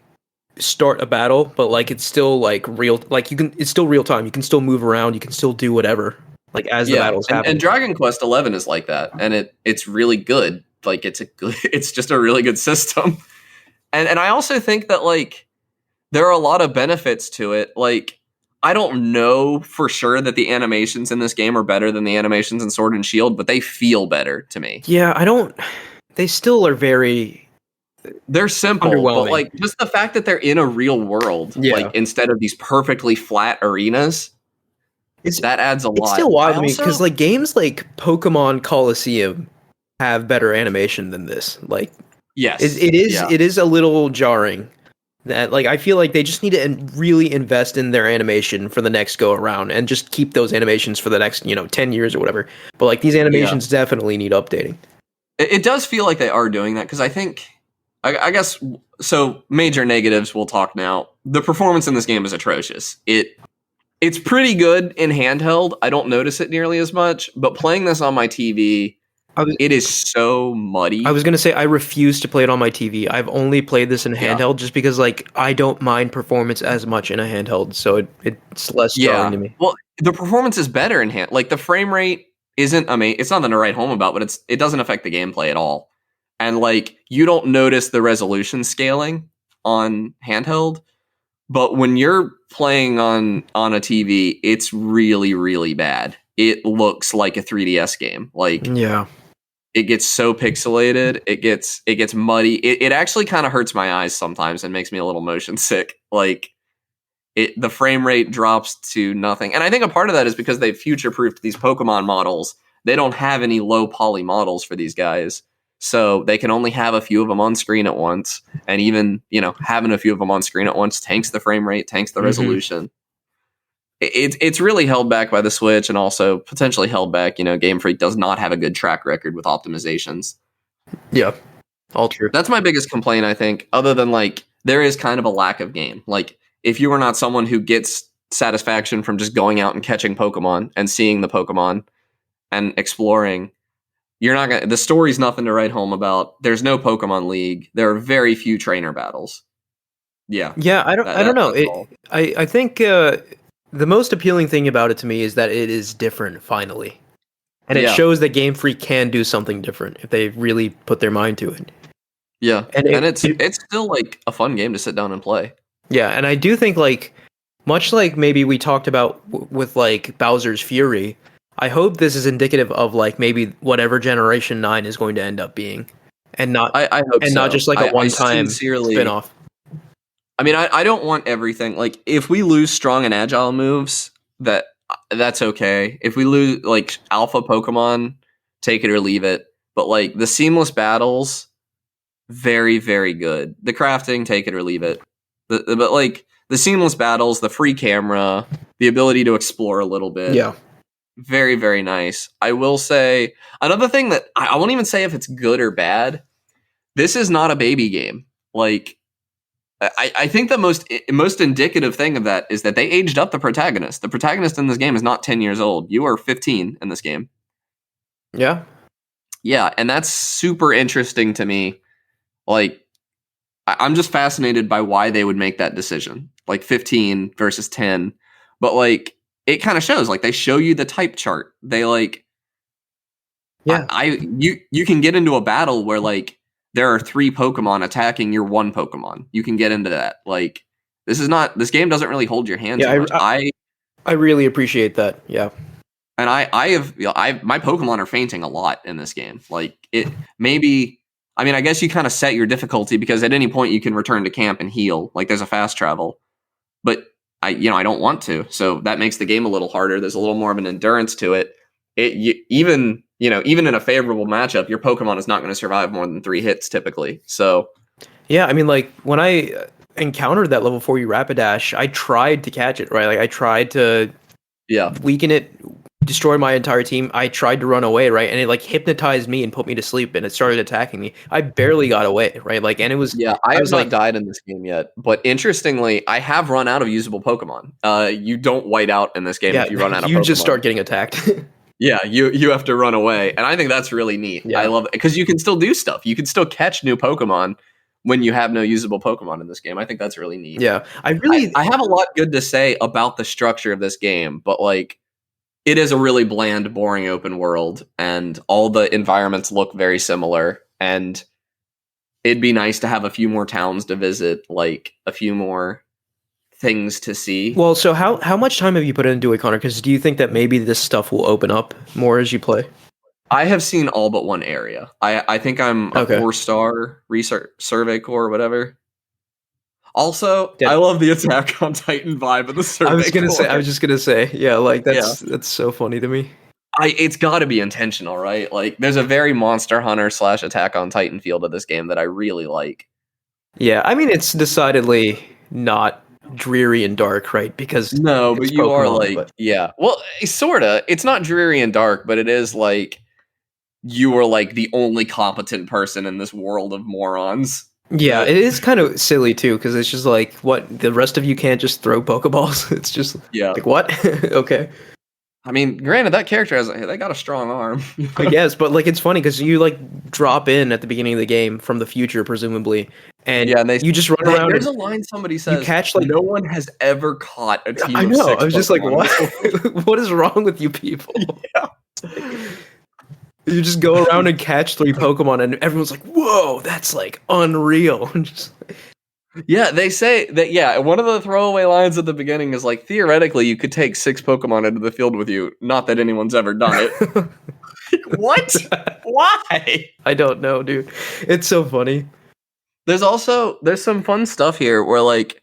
start a battle, but, like, it's still, like, real. Like, it's still real time. You can still move around. You can still do whatever, like, as the battles happen. And Dragon Quest XI is like that, and it's really good. Like, it's just a really good system. And I also think that, like, there are a lot of benefits to it. Like, I don't know for sure that the animations in this game are better than the animations in Sword and Shield, but they feel better to me. Yeah, they still are they're simple, but, like, just the fact that they're in a real world, like, instead of these perfectly flat arenas, that adds a lot. It's still wild to me because, like, games like Pokemon Coliseum have better animation than this. Like, yes, it is a little jarring. That, like, I feel like they just need to really invest in their animation for the next go around and just keep those animations for the next, 10 years or whatever. But, like, these animations definitely need updating. It does feel like they are doing that because I think, I guess, so major negatives we'll talk now. The performance in this game is atrocious. It's pretty good in handheld. I don't notice it nearly as much, but playing this on my TV, it is so muddy. I was going to say I refuse to play it on my TV. I've only played this in handheld just because, like, I don't mind performance as much in a handheld, so it's less jarring to me. Well, the performance is better in hand. Like, the frame rate isn't amazing. It's nothing to write home about, but it doesn't affect the gameplay at all. And, like, you don't notice the resolution scaling on handheld, but when you're playing on a TV, it's really, really bad. It looks like a 3DS game. Like, it gets so pixelated. It gets muddy. It actually kind of hurts my eyes sometimes and makes me a little motion sick. Like, the frame rate drops to nothing. And I think a part of that is because they've future-proofed these Pokemon models. They don't have any low poly models for these guys. So they can only have a few of them on screen at once. And even, having a few of them on screen at once tanks the frame rate, tanks the resolution. It's really held back by the Switch, and also potentially held back. Game Freak does not have a good track record with optimizations. Yeah, all true. That's my biggest complaint, I think, other than, like, there is kind of a lack of game. Like, if you are not someone who gets satisfaction from just going out and catching Pokemon and seeing the Pokemon and exploring, you're not gonna. The story's nothing to write home about. There's no Pokemon League. There are very few trainer battles. Yeah. I don't know. I think the most appealing thing about it to me is that it is different finally, and it shows that Game Freak can do something different if they really put their mind to it. Yeah, and it's still, like, a fun game to sit down and play. Yeah, and I do think, like, much like maybe we talked about with, like, Bowser's Fury, I hope this is indicative of, like, maybe whatever Generation 9 is going to end up being, and not I hope and so. not just like a one-time spin-off. I mean, I don't want everything. Like, if we lose strong and agile moves, that's okay. If we lose, like, alpha Pokemon, take it or leave it. But, like, the seamless battles, very, very good. The crafting, take it or leave it. But, like, the seamless battles, the free camera, the ability to explore a little bit. Yeah. Very, very nice. I will say, another thing that I won't even say if it's good or bad. This is not a baby game. Like, I think the most indicative thing of that is that they aged up the protagonist. The protagonist in this game is not 10 years old. You are 15 in this game. Yeah. Yeah, and that's super interesting to me. Like, I'm just fascinated by why they would make that decision. Like, 15 versus 10. But, like, it kind of shows. Like they show you the type chart. They like Yeah. You can get into a battle where like there are 3 Pokemon attacking your 1 Pokemon. You can get into that. Like this game doesn't really hold your hand too much. I really appreciate that. Yeah. And my Pokemon are fainting a lot in this game. Like it maybe, I mean, I guess you kind of set your difficulty because at any point you can return to camp and heal. Like there's a fast travel, but I don't want to. So that makes the game a little harder. There's a little more of an endurance to it. Even in a favorable matchup, your Pokemon is not going to survive more than 3 hits typically. So yeah, I mean, like when I encountered that level 40 Rapidash, I tried to catch it, right? Like I tried to weaken it, destroy my entire team. I tried to run away, right? And it like hypnotized me and put me to sleep and it started attacking me. I barely got away, right? Like, and it was, I have not died in this game yet, but interestingly, I have run out of usable Pokemon. You don't white out in this game if you run out of Pokemon. You just start getting attacked. Yeah, you have to run away. And I think that's really neat. Yeah. I love it because you can still do stuff. You can still catch new Pokemon when you have no usable Pokemon in this game. I think that's really neat. Yeah. I have a lot good to say about the structure of this game, but like it is a really bland, boring open world, and all the environments look very similar. And it'd be nice to have a few more towns to visit, like a few more things to see. Well, so how much time have you put into it, Connor? Because do you think that maybe this stuff will open up more as you play? I have seen all but one area. I think I'm a 4-star research survey core or whatever. Also, I love the Attack on Titan vibe of the survey. I was just gonna say, yeah, like that's so funny to me. It's got to be intentional, right? Like, there's a very Monster Hunter / Attack on Titan feel to this game that I really like. Yeah, I mean, it's decidedly not dreary and dark, right? Because no, but you Pokemon, are like, yeah. Well, sorta. It's not dreary and dark, but it is like you are like the only competent person in this world of morons. Yeah, it is kind of silly too, because it's just like, what, the rest of you can't just throw Pokeballs? It's just like, what? Okay. I mean, granted, that character they got a strong arm. I guess, but like it's funny because you like drop in at the beginning of the game from the future, presumably, and you just run around. There's a line somebody says, you catch, like, no one has ever caught a team. I know. Of 6 I was just Pokemon. Like, what? What is wrong with you people? Yeah. You just go around and catch 3 Pokemon, and everyone's like, "Whoa, that's like unreal!" Yeah, they say that. Yeah, one of the throwaway lines at the beginning is like, theoretically, you could take 6 Pokemon into the field with you. Not that anyone's ever done it. What? Why? I don't know, dude. It's so funny. There's some fun stuff here where like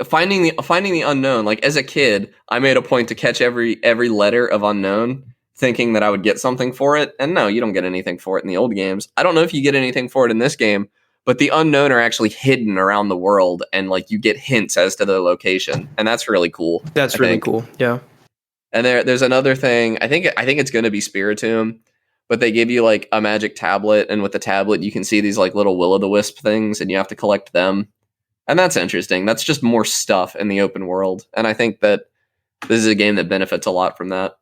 finding the unknown. Like as a kid, I made a point to catch every letter of unknown, thinking that I would get something for it. And no, you don't get anything for it in the old games. I don't know if you get anything for it in this game. But the unknown are actually hidden around the world, and like you get hints as to their location, and that's really cool. That's really cool. Yeah. And there's another thing. I think it's going to be Spiritomb, but they give you like a magic tablet, and with the tablet you can see these like little will-o'-the-wisp things, and you have to collect them. And that's interesting. That's just more stuff in the open world, and I think that this is a game that benefits a lot from that.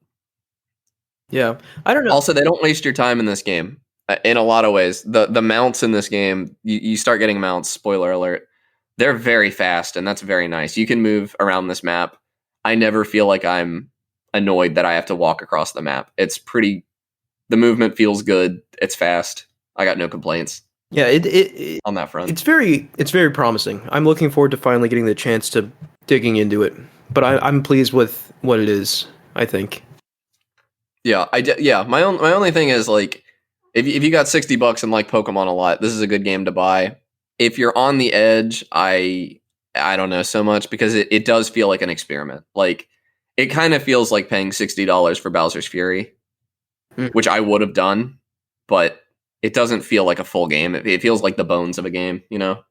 Yeah, I don't know. Also, they don't waste your time in this game. In a lot of ways, the mounts in this game, you start getting mounts, spoiler alert, they're very fast, and that's very nice. You can move around this map. I never feel like I'm annoyed that I have to walk across the map. It's the movement feels good. It's fast. I got no complaints. Yeah, it on that front. It's very promising. I'm looking forward to finally getting the chance to digging into it. But I'm pleased with what it is, I think. Yeah, my only thing is like, if you got $60 and like Pokemon a lot, this is a good game to buy. If you're on the edge, I don't know so much, because it does feel like an experiment. Like it kind of feels like paying $60 for Bowser's Fury, which I would have done, but it doesn't feel like a full game. It feels like the bones of a game, you know?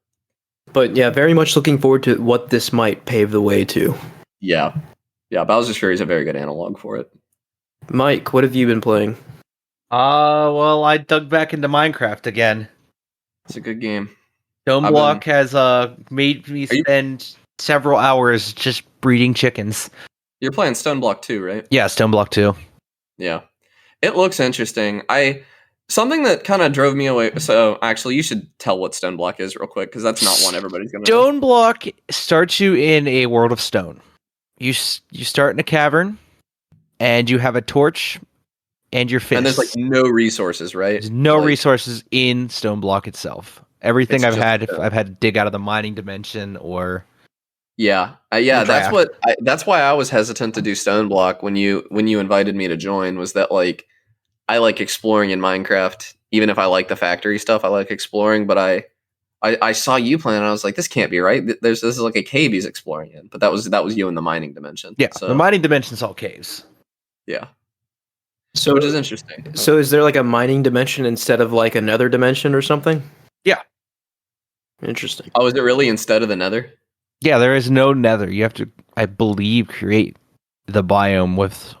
But yeah, very much looking forward to what this might pave the way to. Yeah, Bowser's Fury is a very good analog for it. Mike, what have you been playing? Well, I dug back into Minecraft again. It's a good game. Stoneblock has made me spend several hours just breeding chickens. You're playing Stoneblock 2, right? Yeah, Stoneblock 2. Yeah. It looks interesting. Something that kind of drove me away. So, actually, you should tell what Stoneblock is real quick, because that's not one everybody's going to know. Stoneblock starts you in a world of stone. you start in a cavern, and you have a torch and your fist. And there's like no resources, right? There's no Like, resources in Stoneblock itself. Everything It's I've just had, stone. I've had to dig out of the mining dimension or yeah, draft. that's why I was hesitant to do Stone Block when you invited me to join. Was that like I like exploring in Minecraft, even if I like the factory stuff, I like exploring. But I saw you playing, and I was like, this can't be right. This is like a cave he's exploring in. But that was you in the mining dimension. Yeah, So the mining dimension's all caves. yeah, So which is interesting. So is there like a mining dimension instead of like another dimension or something? Yeah. Interesting. Oh, is it really instead of the Nether? Yeah, there is no nether. You have to, I believe, create the biome with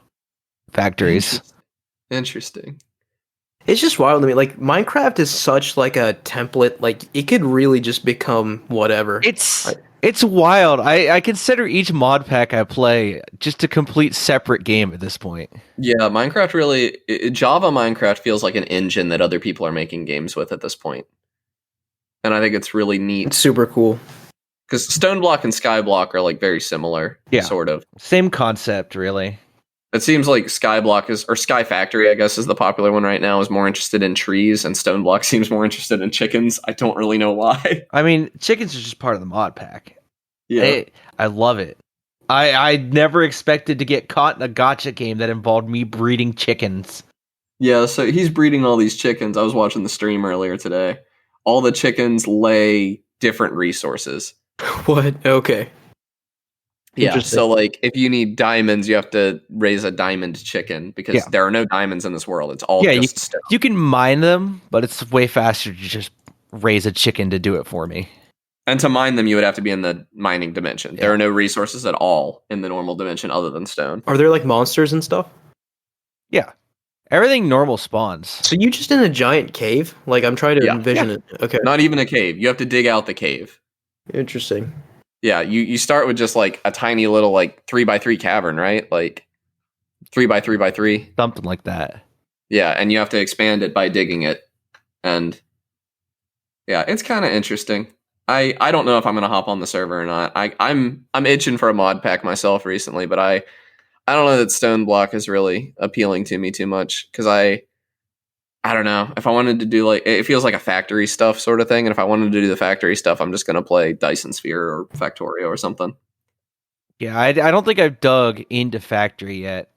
factories. Interesting. It's just wild to me. Like Minecraft is such like a template. Like it could really just become whatever. It's wild. I consider each mod pack I play just a complete separate game at this point. Yeah, Minecraft really Java Minecraft feels like an engine that other people are making games with at this point. And I think it's really neat. It's super cool. Because Stoneblock and Skyblock are like very similar, Yeah. sort of. Same concept, really. It seems like Skyblock or Sky Factory, I guess, is the popular one right now, is more interested in trees, and Stoneblock seems more interested in chickens. I don't really know why. I mean, chickens are just part of the mod pack. Yeah. I love it. I never expected to get caught in a gacha game that involved me breeding chickens. Yeah, so he's breeding all these chickens. I was watching the stream earlier today. All the chickens lay different resources. What? Okay. Yeah, so like if you need diamonds, you have to raise a diamond chicken because there are no diamonds in this world. It's all just stone. You can mine them, but it's way faster to just raise a chicken to do it for me. And to mine them, you would have to be in the mining dimension. Yeah. There are no resources at all in the normal dimension other than stone. Are there like monsters and stuff? Yeah. Everything normal spawns. So you just in a giant cave? Like I'm trying to envision it. Okay. Not even a cave. You have to dig out the cave. Interesting. Yeah, you start with just like a tiny little like 3x3 cavern, right? Like 3x3x3. Something like that. Yeah, and you have to expand it by digging it. And yeah, it's kind of interesting. I don't know if I'm gonna hop on the server or not. I'm itching for a mod pack myself recently, but I don't know that Stoneblock is really appealing to me too much because I don't know. If I wanted to do like it feels like a factory stuff sort of thing, and if I wanted to do the factory stuff, I'm just gonna play Dyson Sphere or Factorio or something. Yeah, I don't think I've dug into factory yet.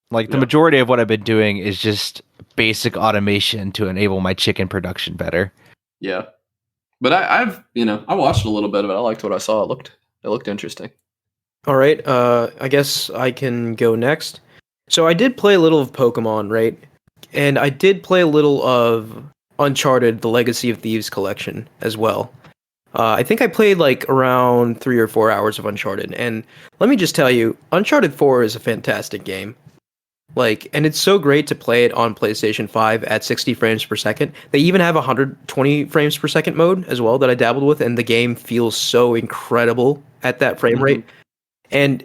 Like the majority of what I've been doing is just basic automation to enable my chicken production better. Yeah. But I've I watched a little bit of it. I liked what I saw. It looked interesting. All right. I guess I can go next. So I did play a little of Pokémon, right? And I did play a little of Uncharted: The Legacy of Thieves collection as well. I think I played like around 3 or 4 hours of Uncharted, and let me just tell you, Uncharted 4 is a fantastic game. Like, and it's so great to play it on PlayStation 5 at 60 frames per second. They even have 120 frames per second mode as well that I dabbled with, and the game feels so incredible at that frame rate. And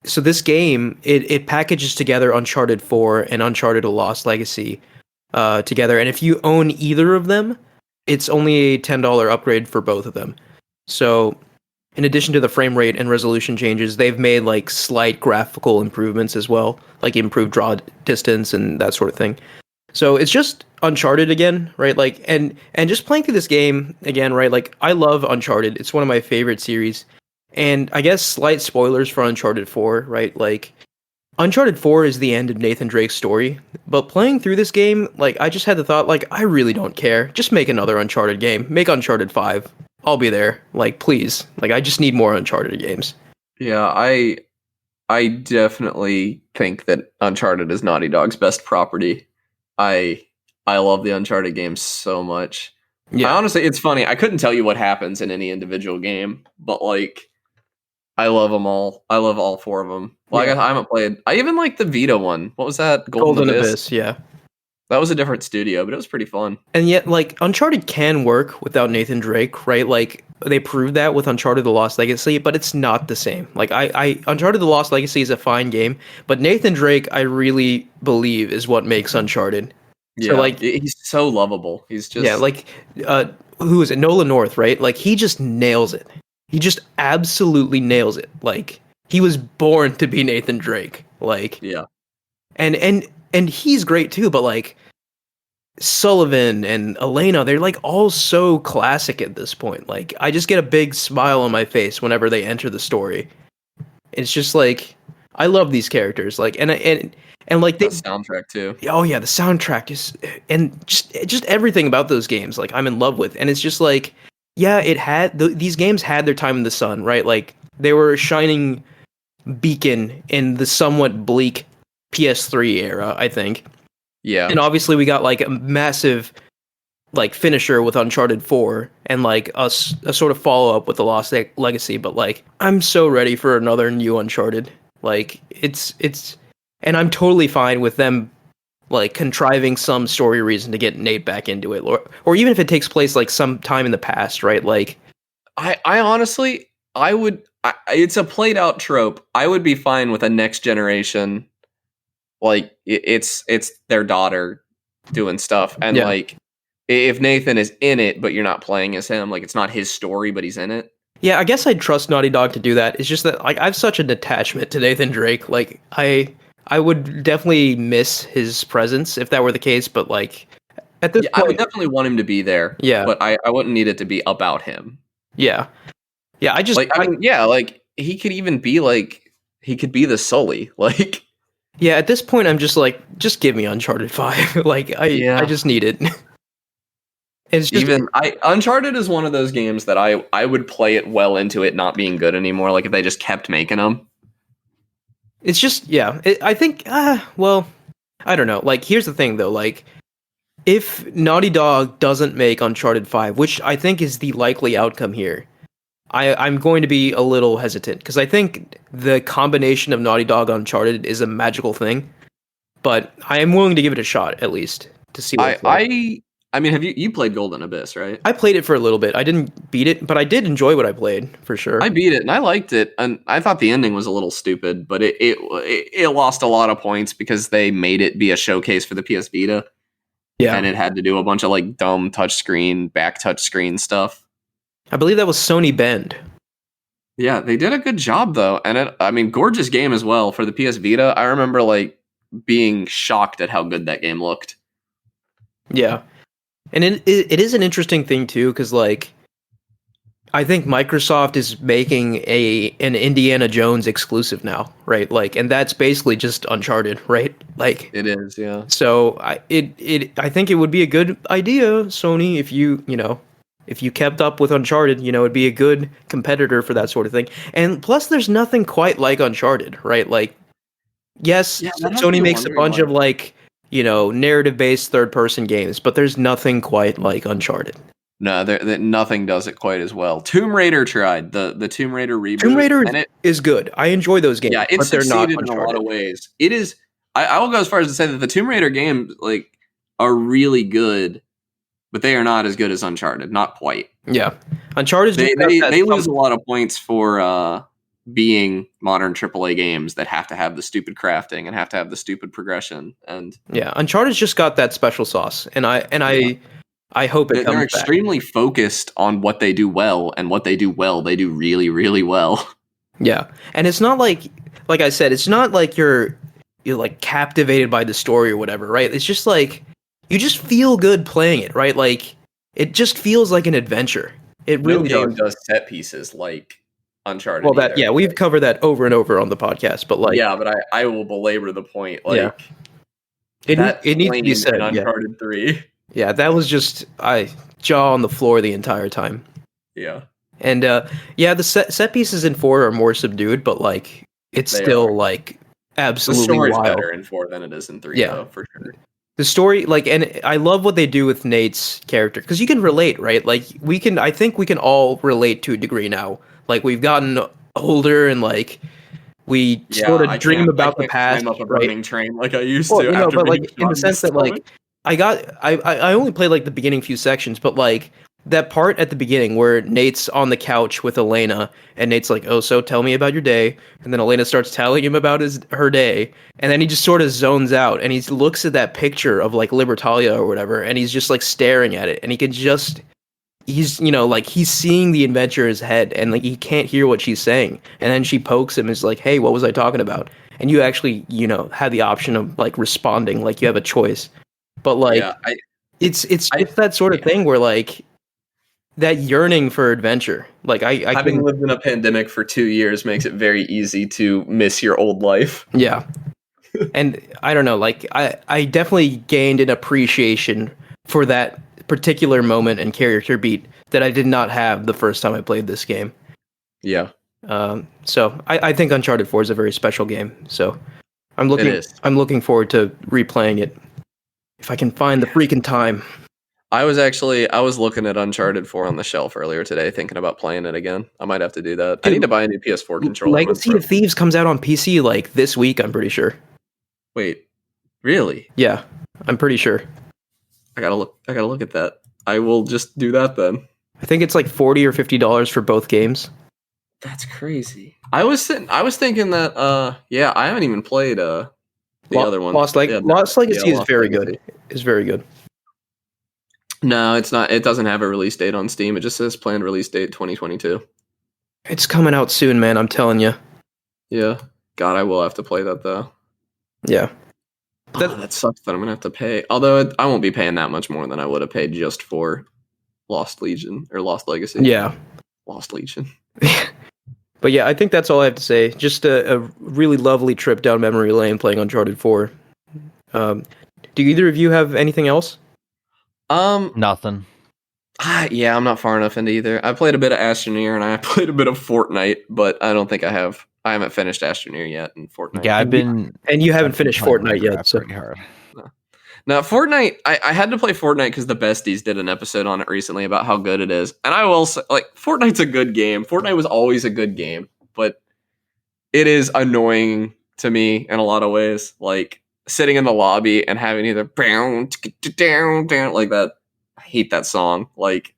so this game, it packages together Uncharted 4 and Uncharted: A Lost Legacy together. And if you own either of them, it's only a $10 upgrade for both of them. So in addition to the frame rate and resolution changes, they've made like slight graphical improvements as well, like improved draw distance and that sort of thing. So it's just Uncharted again, right? Like and just playing through this game again, right? Like I love Uncharted. It's one of my favorite series. And I guess slight spoilers for Uncharted 4, right? Like Uncharted 4 is the end of Nathan Drake's story, but playing through this game, like I just had the thought like I really don't care. Just make another Uncharted game. Make Uncharted 5. I'll be there. Like, please. Like, I just need more Uncharted games. Yeah, I definitely think that Uncharted is Naughty Dog's best property. I love the Uncharted games so much. Yeah. Honestly, it's funny. I couldn't tell you what happens in any individual game, but like, I love them all. I love all 4 of them. Well, yeah. I haven't played. I even like the Vita one. What was that? Golden Abyss. Yeah. That was a different studio, but it was pretty fun. And yet, like, Uncharted can work without Nathan Drake, right? Like, they proved that with Uncharted: The Lost Legacy, but it's not the same. Like, Uncharted: The Lost Legacy is a fine game, but Nathan Drake, I really believe, is what makes Uncharted. Yeah, so, like, he's so lovable. He's just... Yeah, like, who is it? Nolan North, right? Like, he just nails it. He just absolutely nails it. Like, he was born to be Nathan Drake. Like, Yeah. and he's great too, but like Sullivan and Elena, they're like all so classic at this point. Like, I just get a big smile on my face whenever they enter the story. It's just like, I love these characters. Like, and like The soundtrack too. oh yeah, the soundtrack is, and just everything about those games, like, I'm in love with. And it's just like, yeah, it had these games had their time in the sun, right? Like, they were a shining beacon in the somewhat bleak PS3 era, I think. Yeah. And obviously we got like a massive like finisher with Uncharted 4 and like a sort of follow up with The Lost Legacy, but like I'm so ready for another new Uncharted. Like it's and I'm totally fine with them like contriving some story reason to get Nate back into it, or even if it takes place like some time in the past, right? Like I honestly, it's a played out trope. I would be fine with a next generation, like it's their daughter doing stuff, and Yeah. like if Nathan is in it, but you're not playing as him, like it's not his story, but he's in it. yeah, I guess I'd trust Naughty Dog to do that. It's just that like I have such an attachment to Nathan Drake. Like I would definitely miss his presence if that were the case, but like at this Yeah, point, I would definitely want him to be there. Yeah. But I wouldn't need it to be about him. yeah. Yeah, I just Like I mean, yeah, like he could even be like he could be the Sully. Like yeah, at this point I'm just like, just give me Uncharted 5. Like Yeah. I just need it. It's just even Uncharted is one of those games that I would play it well into it not being good anymore. Like if they just kept making them. it's just yeah, I think well, I don't know. Like here's the thing though, like if Naughty Dog doesn't make Uncharted 5, which I think is the likely outcome here, I'm going to be a little hesitant because I think the combination of Naughty Dog Uncharted is a magical thing, but I am willing to give it a shot at least to see what it's like. I mean, have you played Golden Abyss, right? I played it for a little bit. I didn't beat it, but I did enjoy what I played for sure. I beat it and I liked it, and I thought the ending was a little stupid, but it lost a lot of points because they made it be a showcase for the PS Vita, Yeah, and it had to do a bunch of like dumb touchscreen, back touchscreen stuff. I believe that was Sony Bend. Yeah, they did a good job though, and I mean, gorgeous game as well for the PS Vita. I remember like being shocked at how good that game looked. Yeah, and it is an interesting thing too, because like I think Microsoft is making an Indiana Jones exclusive now, right? Like, and that's basically just Uncharted, right? Like, It is, yeah. so I think it would be a good idea, Sony, if you kept up with Uncharted, it'd be a good competitor for that sort of thing. And plus, there's nothing quite like Uncharted, right? Like, yes, Yeah, that has Sony me makes a wondering, bunch like- of like, narrative-based third-person games, but there's nothing quite like Uncharted. No, nothing does it quite as well. Tomb Raider tried the Tomb Raider reboot. Tomb Raider and it, is good. I enjoy those games, yeah, it but they're not succeeded in a lot Uncharted. of ways. It is. I will go as far as to say that the Tomb Raider games like are really good, but they are not as good as Uncharted. Not quite. Yeah, Uncharted. They lose a lot of points for being modern AAA games that have to have the stupid crafting and have to have the stupid progression. And Yeah, Uncharted's just got that special sauce, and I hope it comes they're back. extremely focused on what they do well, and what they do well, they do really, really well. Yeah, and it's not like I said, it's not like you're like captivated by the story or whatever, right? It's just like you just feel good playing it, right? Like it just feels like an adventure. It No really game does. does set pieces like Uncharted. Well, that either. yeah, we've covered that over and over on the podcast, but like Yeah, but I will belabor the point. Like Yeah. it needs to be said. in Yeah, Uncharted 3. yeah, that was just jaw on the floor the entire time. Yeah. And yeah, the set pieces in 4 are more subdued, but like it's They still are. like The absolutely story's wild. better in 4 than it is in 3, Yeah. though, for sure. The story, like, and I love what they do with Nate's character because you can relate, right? Like, I think we can all relate to a degree now. Like, we've gotten older and like we sort of dream about the past, Climb up a right? burning train like I used Well, to. but after like being in the shot sense that stomach. like I only played like the beginning few sections, but like that part at the beginning where Nate's on the couch with Elena and Nate's like, "Oh, so tell me about your day," and then Elena starts telling him about her day, and then he just sort of zones out and he looks at that picture of like Libertalia or whatever, and he's just like staring at it, and he can just he's like he's seeing the adventure in his head, and like he can't hear what she's saying, and then she pokes him and is like, hey, what was I talking about? And you actually have the option of like responding, like you have a choice. But like it's just that sort of thing where like that yearning for adventure, like I having lived in a pandemic for 2 years makes it very easy to miss your old life. Yeah. And I don't know, like I definitely gained an appreciation for that particular moment and character beat that I did not have the first time I played this game. Yeah. So I think Uncharted 4 is a very special game. So I'm looking forward to replaying it if I can find the freaking time. I was looking at Uncharted 4 on the shelf earlier today, thinking about playing it again. I might have to do that. Dude, I need to buy a new PS4 controller. Legacy of Thieves comes out on PC like this week, I'm pretty sure. Wait, really? Yeah, I'm pretty sure. I gotta look at that. I will just do that then. I think it's like $40 or $50 for both games. That's crazy. I was thinking that I haven't even played the other one. Lost Legacy is very good. It's very good. No, it's not. It doesn't have a release date on Steam. It just says planned release date 2022. It's coming out soon, man. I'm telling you. Yeah. God, I will have to play that though. Yeah. That sucks that I'm gonna have to pay. Although I won't be paying that much more than I would have paid just for Lost Legion or Lost Legacy. Yeah. Lost Legion. But yeah, I think that's all I have to say. Just a really lovely trip down memory lane playing Uncharted 4. Do either of you have anything else? Nothing. Yeah, I'm not far enough into either. I played a bit of Astroneer and I played a bit of Fortnite, but I don't think I haven't finished Astroneer yet in Fortnite. Yeah, and you haven't finished Fortnite yet, so pretty hard. Now, Fortnite, I had to play Fortnite because the Besties did an episode on it recently about how good it is. And I will say, like, Fortnite's a good game. Fortnite was always a good game, but it is annoying to me in a lot of ways. Like, sitting in the lobby and having either down like that. I hate that song. Like,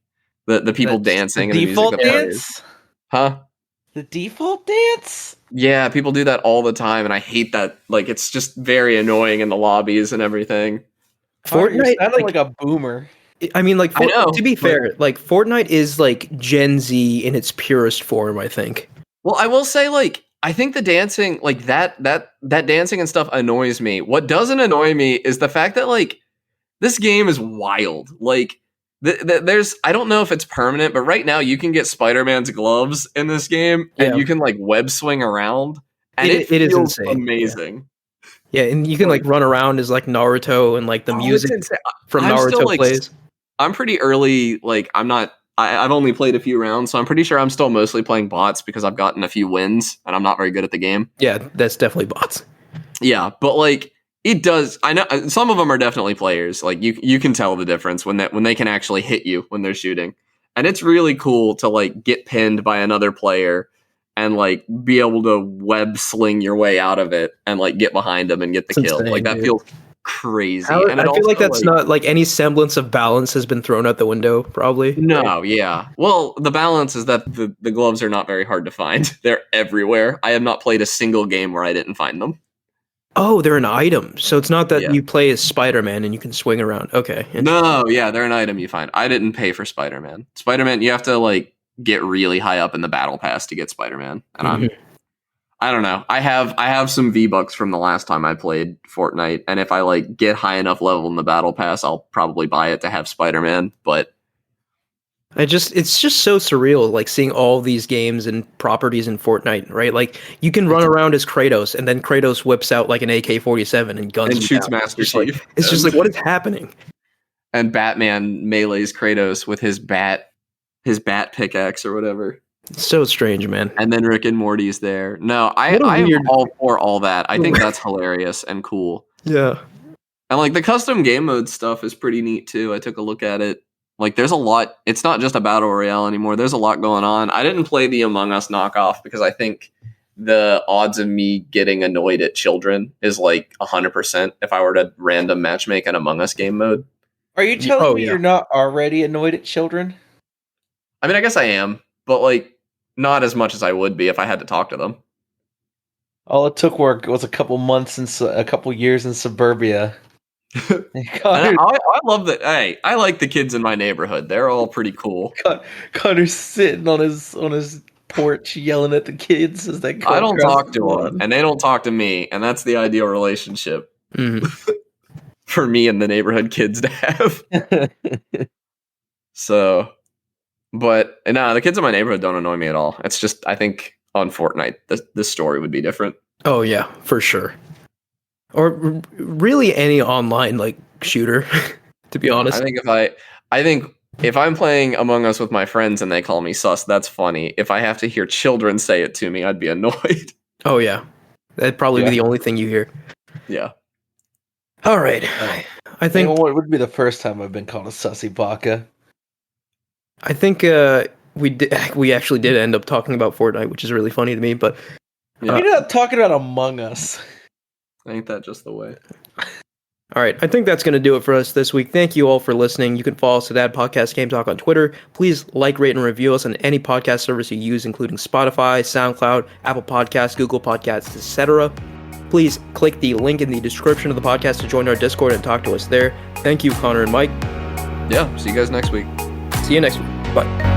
the people dancing and the music that plays. Huh? The default dance? Yeah, people do that all the time, and I hate that. Like, it's just very annoying in the lobbies and everything. Fortnite sounded like a boomer. I mean, like, I know, to be fair, like Fortnite is like Gen Z in its purest form, I think. Well, I will say, like, I think the dancing, like that dancing and stuff annoys me. What doesn't annoy me is the fact that like this game is wild. Like, there's, I don't know if it's permanent, but right now you can get Spider-Man's gloves in this game, and you can like web swing around, and it is insane. Amazing. Yeah, and you can like run around as like Naruto, and like the music from Naruto plays. I'm pretty early. Like, I've only played a few rounds, so I'm pretty sure I'm still mostly playing bots because I've gotten a few wins, and I'm not very good at the game. Yeah, that's definitely bots. Yeah, but like it does. I know some of them are definitely players. Like you can tell the difference when they can actually hit you when they're shooting, and it's really cool to like get pinned by another player and like be able to web sling your way out of it and like get behind them and get the kill. Like that feels crazy. And I feel like that's not like any semblance of balance has been thrown out the window, probably. No, yeah. Well, the balance is that the gloves are not very hard to find. They're everywhere. I have not played a single game where I didn't find them. Oh, they're an item. So it's not that you play as Spider-Man and you can swing around. Okay. No, yeah, they're an item you find. I didn't pay for Spider-Man. Spider-Man, you have to like get really high up in the battle pass to get Spider-Man. And I don't know. I have some V-Bucks from the last time I played Fortnite, and if I like get high enough level in the battle pass, I'll probably buy it to have Spider-Man, but it's just so surreal, like seeing all these games and properties in Fortnite, right? Like you can run around as Kratos, and then Kratos whips out like an AK-47 and guns and shoots Master Chief. It's just like, what is happening? And Batman melees Kratos with his bat pickaxe or whatever. It's so strange, man. And then Rick and Morty's there. No, I'm all for all that. I think that's hilarious and cool. Yeah. And like the custom game mode stuff is pretty neat too. I took a look at it. Like there's a lot. It's not just a battle royale anymore. There's a lot going on. I didn't play the Among Us knockoff because I think the odds of me getting annoyed at children is like 100% if I were to random matchmake an Among Us game mode. Are you telling me you're not already annoyed at children? I mean, I guess I am, but like not as much as I would be if I had to talk to them. All it took was a couple months and a couple years in suburbia. And Connor, I love that. Hey, I like the kids in my neighborhood. They're all pretty cool. Connor's sitting on his porch yelling at the kids as they go I don't across talk the to lawn. them, and they don't talk to me, and that's the ideal relationship Mhm. for me and the neighborhood kids to have. So, but no, the kids in my neighborhood don't annoy me at all. It's just I think on Fortnite, the story would be different. Oh yeah, for sure. Or really any online like shooter, to be honest. I think if I'm playing Among Us with my friends and they call me sus, that's funny. If I have to hear children say it to me, I'd be annoyed. Oh yeah, that'd probably be the only thing you hear. Yeah. All right, I think what would be the first time I've been called a sussy baka? we actually did end up talking about Fortnite, which is really funny to me. But Yeah. You're not talking about Among Us. Ain't that just the way? all right, I think that's going to do it for us this week. Thank you all for listening. You can follow us at @podcast Game Talk on Twitter. Please like, rate, and review us on any podcast service you use, including Spotify, SoundCloud, Apple Podcasts, Google Podcasts, etc. Please click the link in the description of the podcast to join our Discord and talk to us there. Thank you, Connor and Mike. Yeah. See you guys next week. See you next week. Bye.